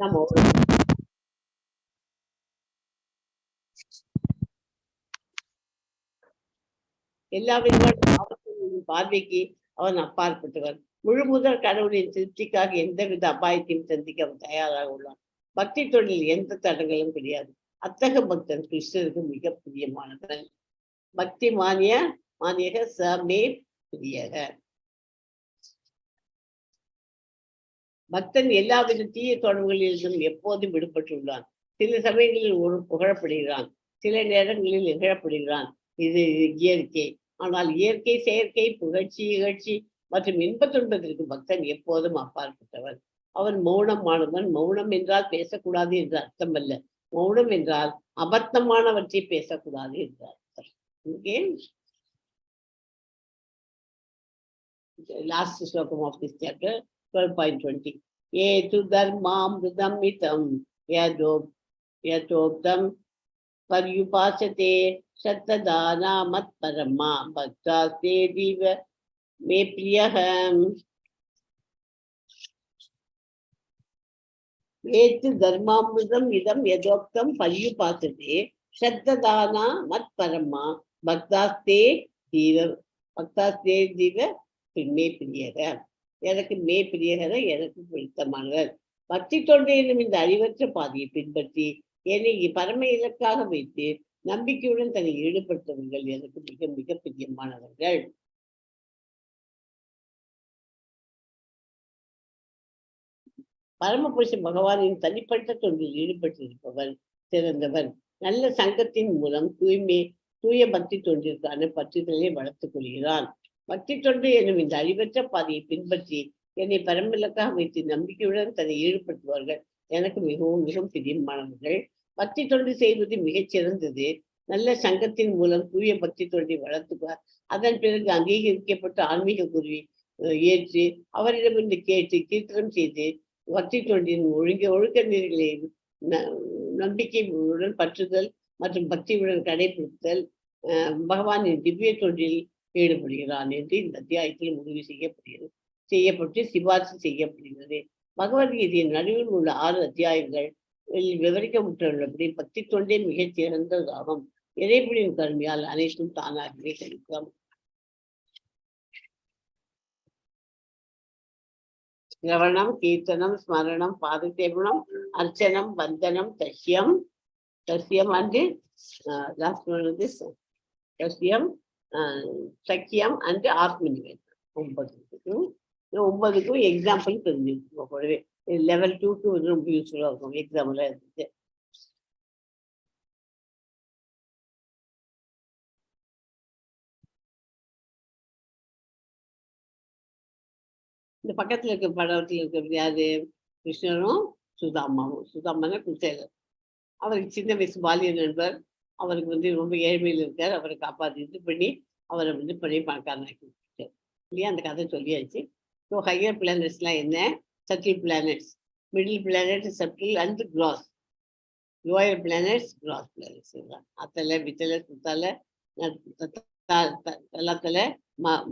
நம்ம எல்லா விதமான பார்வைக்கு அவன் அப்பாற்பட்டவன். முழு முதல் கடவுளின் திருப்திக்காக எந்தவித அபாயத்தையும் சந்திக்க அவன் தயாராக உள்ளான். பக்தி தொழில் எந்த தடங்களும் கிடையாது. அத்தக பக்தன் கிருஷ்ணருக்கு மிக பிரியமானவன். பக்தி மானியக சமே பிரியக. பக்தன் எல்லாவித தீய தொடர்புகளிலும் எப்போதும் விடுபட்டுள்ளான். சில சமயங்களில் ஒரு புகழப்படுகிறான், சில நேரங்களில் இகழப்படுகிறான். இது இயற்கை. ஆனால் இயற்கை, செயற்கை, புகழ்ச்சி, இகழ்ச்சி மற்றும் இன்ப துன்பத்திற்கு பக்தன் எப்போதும் அப்பாற்பட்டவன். அவன் மௌனமானவன். மௌனம் என்றால் பேசக்கூடாது என்று அர்த்தம் அல்ல. மௌனம் என்றால் அபத்தமானவற்றை பேசக்கூடாது என்று அர்த்தம். ஓகே, லாஸ்ட் ஸ்லோகம் ஆஃப் திஸ் சாப்டர் 12.20. ஏது தர்மாமிருதம் மிதம் யதோக்தம் பர்யுபாசதே சத்ததானா மத்பரமா பக்தாஸ்தே தீவ மே பிரியகம். ஏத்து தர்மாமிருதம் இதம் யதோக்தம் பர்யுபாசதே சத்ததானா மத்பரமா பக்தாஸ்தே தீவ மே பிரியக. எனக்கு மே பிரியகர, எனக்கு பிடித்தமானவர். பக்தி தொண்டு என்னும் இந்த அறிவற்ற பாதையை பின்பற்றி என்னை பரம இலக்காக வைத்து நம்பிக்கையுடன் தன்னை ஈடுபடுத்தவர்கள் எனக்கு மிக மிக பிரியமானவர்கள். பரமபுருஷ பகவானின் தனிப்பட்ட தொண்டில் ஈடுபட்டிருப்பவன் சிறந்தவன். நல்ல சங்கத்தின் மூலம் தூய பக்தி தொண்டிற்கான பற்றுதலை வளர்த்துக் கொள்கிறான். பக்தி தொண்டு என்னும் இந்த அறிவற்ற பாதையை பின்பற்றி என்னை பரமிலக்காக வைத்து நம்பிக்கையுடன் தன்னை ஈடுபடுத்துவார்கள் எனக்கு மிகவும் மிகவும் பிரியமானவர்கள். பக்தி தொண்டு செய்வது மிகச் சிறந்தது. நல்ல சங்கத்தின் மூலம் தூய பக்தி தொண்டை வளர்த்துவார். அதன் பிறகு அங்கீகரிக்கப்பட்ட ஆன்மீக குருவை ஏற்று அவரிடமிருந்து கேட்டு கீர்த்தனம் செய்து பக்தி தொண்டின் ஒழுக்க நெறிகளை நம்பிக்கையுடன் பற்றுதல் மற்றும் பக்தியுடன் கடைபிடித்தல் பகவானின் திவ்ய தொண்டில் ஈடுபடுகிறான் என்று இந்த அத்தியாயத்தில் முடிவு செய்யப்பட்டு சிபாரிசு செய்யப்படுகிறது. பகவத்கீதையின் நடுவில் உள்ள 6 அத்தியாயங்கள் விவரிக்கப்பட்டுள்ளபடி பக்தி தொண்டே மிகச் சிறந்ததாகும். இறைவனின் கருமையால் அனைத்தும் தானாகவே கிடைக்கும். Ravanam, Kirtanam, Smaranam, Padasevanam, Archanam, Vandanam, Tashyam, and last one is this Tashyam, Sakyam, and Atmanivedana. 9க்கும் எக்ஸாம்பிள் தெரிஞ்சுக்கோங்க. லெவல் 2க்கு வந்து ரொம்ப யூஸ்ஃபுல்லாக இருக்கும் எக்ஸாம்பிள் இருந்துச்சு. இந்த பக்கத்துல இருக்க படத்தில் இருக்கிறது யாரு? கிருஷ்ணரும் சுதாமாவும். சுதாமான குசேலர். அவருக்கு சின்ன வயசு பாலிய நண்பர். அவருக்கு வந்து ரொம்ப ஏழ்மையில் இருக்கார். அவரை காப்பாற்றி இது பண்ணி அவரை வந்து பெரிய பணக்காரனாக்கி இல்லையா? அந்த கதை சொல்லியாச்சு. ஸோ ஹையர் பிளானட்ஸ்லாம் என்ன? Subtle planets, middle planet, subtle and gross. Lower planets, gross planets. Atala, Vitala, Sutala, Talatala,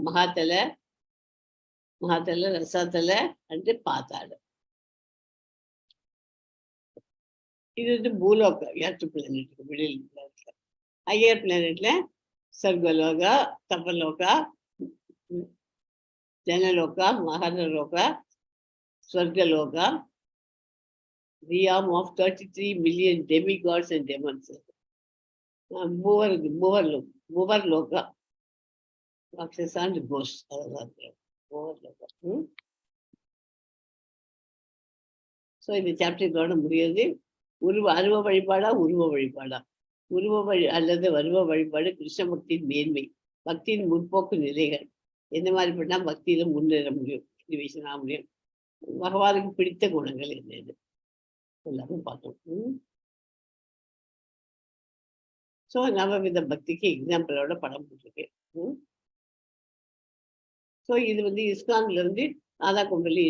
Mahatala, Rasatala and Patala. இது வந்து பூலோக எர்த் பிளானட். மிடில் பிளானட்ல. ஹையர் பிளானட்ல Sarvaloka, Tapaloka, Janaloka, Maharloka, Swargaloka, realm of 33 million demigods and demons. Moverloka, Rakshasa and ghosts. So இந்த சாப்டர் இதோட முடியாது. அருவ வழிபாடா, உருவ வழிபாடா? உருவ வழி அல்லது வருவ வழிபாடு கிருஷ்ண பக்தியின் மேன்மை, பக்தியின் முற்போக்கு நிலைகள். எந்த மாதிரி பண்ணா பக்தியில முன்னேற முடியும், இன்டிவேஷன் ஆக முடியும், பகவானுக்கு பிடித்த குணங்கள் என்னது எல்லாரும் பார்த்தோம். ஸோ நவவித பக்திக்கு எக்ஸாம்பிளோட படம் போட்டிருக்கு. ஸோ இது வந்து இஸ்கான்ல இருந்து ராதா கும்பலி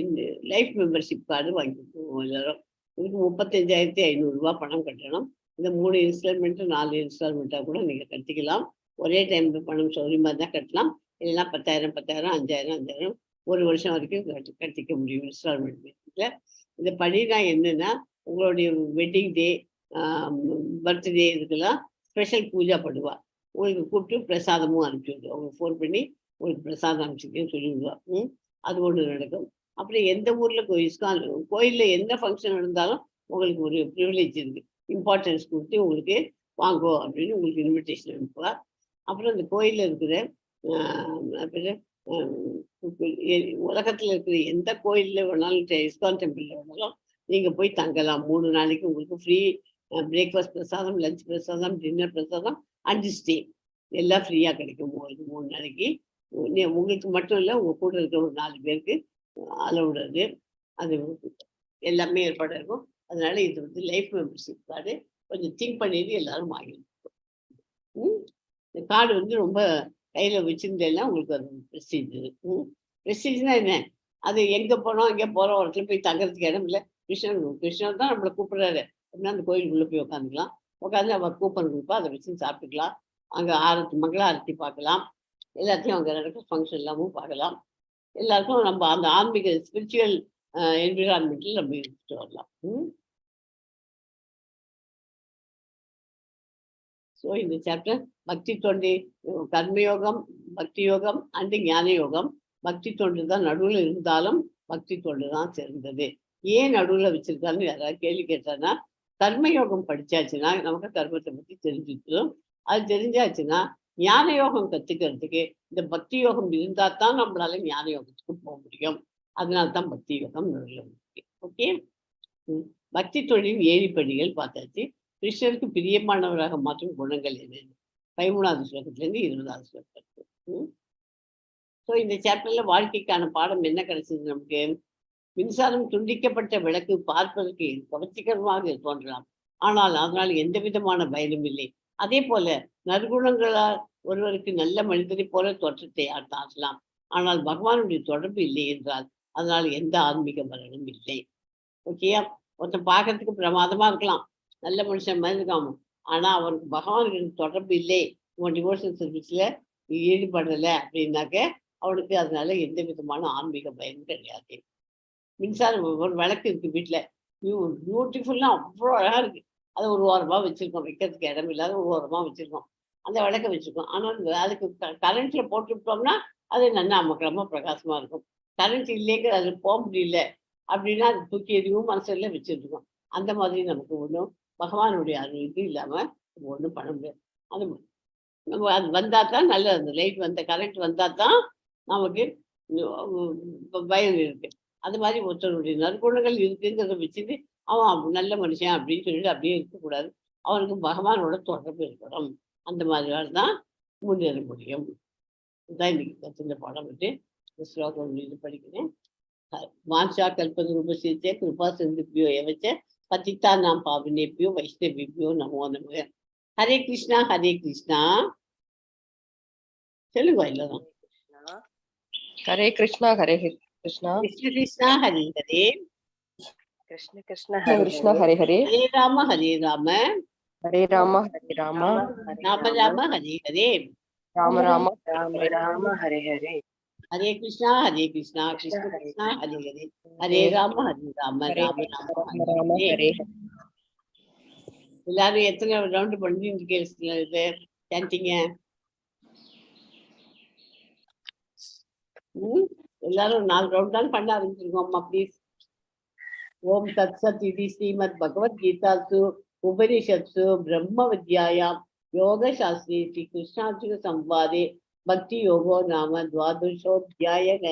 லைஃப் மெம்பர்ஷிப் கார்டு வாங்கிக்கணும் எல்லாரும். இதுக்கு 35,500 ரூபா பணம் கட்டணும். இந்த 3 இன்ஸ்டால்மெண்ட்டு 4 இன்ஸ்டால்மெண்ட்டாக கூட நீங்கள் கட்டிக்கலாம். ஒரே டைம் பணம் சௌரியமாக தான் கட்டலாம். இல்லைன்னா 10,000, 5,000 1 வருஷம் வரைக்கும் கட்டிக்க முடியும் இன்ஸ்டால்மெண்ட் பேசிஸில். இந்த படினா என்னென்னா, உங்களுடைய வெட்டிங் டே, பர்த்டே இதுக்கெல்லாம் ஸ்பெஷல் பூஜா பண்ணுவா. உங்களுக்கு கூப்பிட்டு பிரசாதமும் அனுப்பிச்சி விடுவா. அவங்க ஃபோன் பண்ணி உங்களுக்கு பிரசாதம் அனுப்பிச்சிக்கன்னு சொல்லிவிடுவா. அது ஒன்று நடக்கும். அப்புறம் எந்த ஊரில் இஸ்கான் கோயிலில் எந்த ஃபங்க்ஷன் நடந்தாலும் உங்களுக்கு ஒரு ப்ரிவிலேஜ் இருக்குது. இம்பார்ட்டன்ஸ் கொடுத்து உங்களுக்கு வாங்கோ அப்படின்னு உங்களுக்கு இன்விடேஷன் அனுப்புவா. அப்புறம் இந்த கோயிலில் இருக்கிற உலகத்தில் இருக்கிற எந்த கோயிலில் வேணாலும், இஸ்கான் டெம்பிளில் வேணாலும் நீங்கள் போய் தங்கலாம். 3 நாளைக்கு உங்களுக்கு ஃப்ரீ பிரேக்ஃபாஸ்ட் பிரசாதம், லஞ்ச் பிரசாதம், டின்னர் பிரசாதம் அண்ட் ஸ்டே எல்லாம் ஃப்ரீயாக கிடைக்கும் உங்களுக்கு 3 நாளைக்கு. உங்களுக்கு மட்டும் இல்லை, உங்கள் கூட இருக்கிற ஒரு 4 பேருக்கு அலவுடு. அது எல்லாமே ஏற்பாடு இருக்கும். அதனால இது வந்து லைஃப் மெம்பர்ஷிப் கார்டு. கொஞ்சம் திங்க் பண்ணிட்டு எல்லாரும் வாங்கிடும். இந்த கார்டு வந்து ரொம்ப கையில் வச்சிருந்தேன்னா உங்களுக்கு அது ப்ரெஸ்டீஜ். ப்ரெஸ்டீஜ்னா என்ன? அது எங்கே போனோம், எங்கே போகிறோம், ஒரு இடத்துல போய் தங்குறதுக்கு இடம் இல்லை. கிருஷ்ணன் தான் நம்மளை கூப்பிடுறாரு அப்படின்னா அந்த கோயிலுக்குள்ளே போய் உட்காந்துக்கலாம். உட்காந்து அவர் கூப்பன் கொடுப்பா, அதை வச்சு சாப்பிட்டுக்கலாம். அங்கே மங்கள ஆரத்தி பார்க்கலாம். எல்லாத்தையும் அங்கே நடக்கிற ஃபங்க்ஷன் எல்லாமும் பார்க்கலாம். எல்லாருக்கும் நம்ம அந்த ஆன்மீக ஸ்பிரிச்சுவல் என்விரான்மெண்ட்டில் நம்ம இருந்துட்டு வரலாம். ஸோ இந்த சாப்டர் பக்தி தொண்டு, கர்மயோகம், பக்தி யோகம் அண்டு ஞான யோகம். பக்தி தொண்டு தான் நடுவில் இருந்தாலும் பக்தி தொண்டு தான் சிறந்தது. ஏன் நடுவில் வச்சிருக்காருன்னு யாராவது கேள்வி கேட்டாங்கன்னா, கர்மயோகம் படிச்சாச்சுன்னா நமக்கு கர்மத்தை பற்றி தெரிஞ்சுக்கணும். அது தெரிஞ்சாச்சுன்னா ஞான யோகம் கற்றுக்கிறதுக்கு இந்த பக்தி யோகம் இருந்தால் தான் நம்மளால ஞான யோகத்துக்கு போக முடியும். அதனால தான் பக்தி யோகம் நடுவில். ஓகே, பக்தி தொழிலின் 7 படிகள் பார்த்தாச்சு. கிருஷ்ணருக்கு பிரியமானவராக மாற்றும் குணங்கள் என்னென்ன 13வது ஸ்லோகத்திலேருந்து 20வது ஸ்லோகம். ஸோ இந்த சாப்டர்ல வாழ்க்கைக்கான பாடம் என்ன கிடைச்சது நமக்கு? மின்சாரம் துண்டிக்கப்பட்ட விளக்கு பார்ப்பதற்கு கவர்ச்சிகரமாக தோன்றலாம், ஆனால் அதனால் எந்த விதமான பயனும் இல்லை. அதே போல நற்குணங்களால் ஒருவருக்கு நல்ல மனிதரை போல தோற்றத்தை ஆற்றலாம், ஆனால் பகவானுடைய தொடர்பு இல்லை என்றால் அதனால் எந்த ஆன்மீக பலனும் இல்லை. ஓகேயா? ஒருத்தன் பார்க்கறதுக்கு பிரமாதமா இருக்கலாம், நல்ல மனுஷன் மாதிரி இருக்காம, ஆனா அவருக்கு பகவானுக்கு தொடர்பு இல்லை, உன் டிவோஷன் சர்வீஸ்ல ஈடுபடலை அப்படின்னாக்க அவனுக்கு அதனால எந்த விதமான ஆன்மீக பயனும் கிடையாது. மின்சாரம் ஒரு விளக்கு இருக்கு வீட்டுல, பியூட்டிஃபுல்லா அவ்வளோ அழகா இருக்கு. அதை ஒரு ஓரமா வச்சிருக்கோம், வைக்கிறதுக்கு இடம் இல்லாத ஒரு ஓரமா வச்சிருக்கோம், அந்த விளக்க வச்சிருக்கோம். ஆனால் அதுக்கு கரண்ட்ல போட்டுவிட்டோம்னா அது நல்லா அமக்கலமா பிரகாசமா இருக்கும். கரண்ட் இல்லைங்க அது போக முடியல அப்படின்னா அது தூக்கி எதுவும் மனசுல வச்சுருக்கோம். அந்த மாதிரி நமக்கு ஒன்றும் பகவானுடைய இது இல்லாமல் ஒன்றும் பண்ண முடியாது. அது நம்ம அது வந்தால் தான் நல்லது. அந்த லைட் வந்த கரண்ட் வந்தால் தான் நமக்கு பயன் இருக்கு. அது மாதிரி ஒருத்தருடைய நற்குணங்கள் இருக்குங்கிறத வச்சுட்டு அவன் நல்ல மனுஷன் அப்படின்னு சொல்லிட்டு அப்படியே இருக்கக்கூடாது. அவனுக்கு பகவானோட தொடர்பு இருக்கணும். அந்த மாதிரி தான் முன்னேற முடியும். இதுதான் இன்னைக்கு கற்றுந்த பாடம் வந்து இந்த ஸ்லோகம் இது படிக்கிறேன். வாஞ்சா கல்பத்ருபசித்தே கிருபா சிந்துभ्यो एवच पतितानां पावनेभ्यो वैष्णवेभ्यो नमो नमः. हरे कृष्णा தெலுங்கு இல்லதான். हरे कृष्णा हरे कृष्णा கிருஷ்ண கிருஷ்ணா ஹரி ஹரே कृष्ण कृष्ण कृष्ण हरे हरे ஹரே ராம ஹரே ராம हरे राम ராம ராம ஹரே ஹரே राम राम राम हरे हरे ஹரே கிருஷ்ணா கிருஷ்ண கிருஷ்ணா ஹரே ஹரே ஹரே ராம ராம ராம राम ஹரே हरे எல்லாரும் எத்தனை ரவுண்ட் பண்ணிட்டு இது கேன்டீங்க? எல்லாரும் 4 ரவுண்ட் தான் பண்ண ஆரம்பிச்சிருக்கோம். அம்மா ப்ளீஸ். ஓம் தத் சத் இது ஸ்ரீமத் பகவத்கீதாசு உபனிஷத்சு பிரம்ம வித்யாயாம் யோக சாஸ்திரி ஸ்ரீ கிருஷ்ணார்ஜுன சம்வாதே பக்தி யோகோ நாம 12ோऽध्यायः.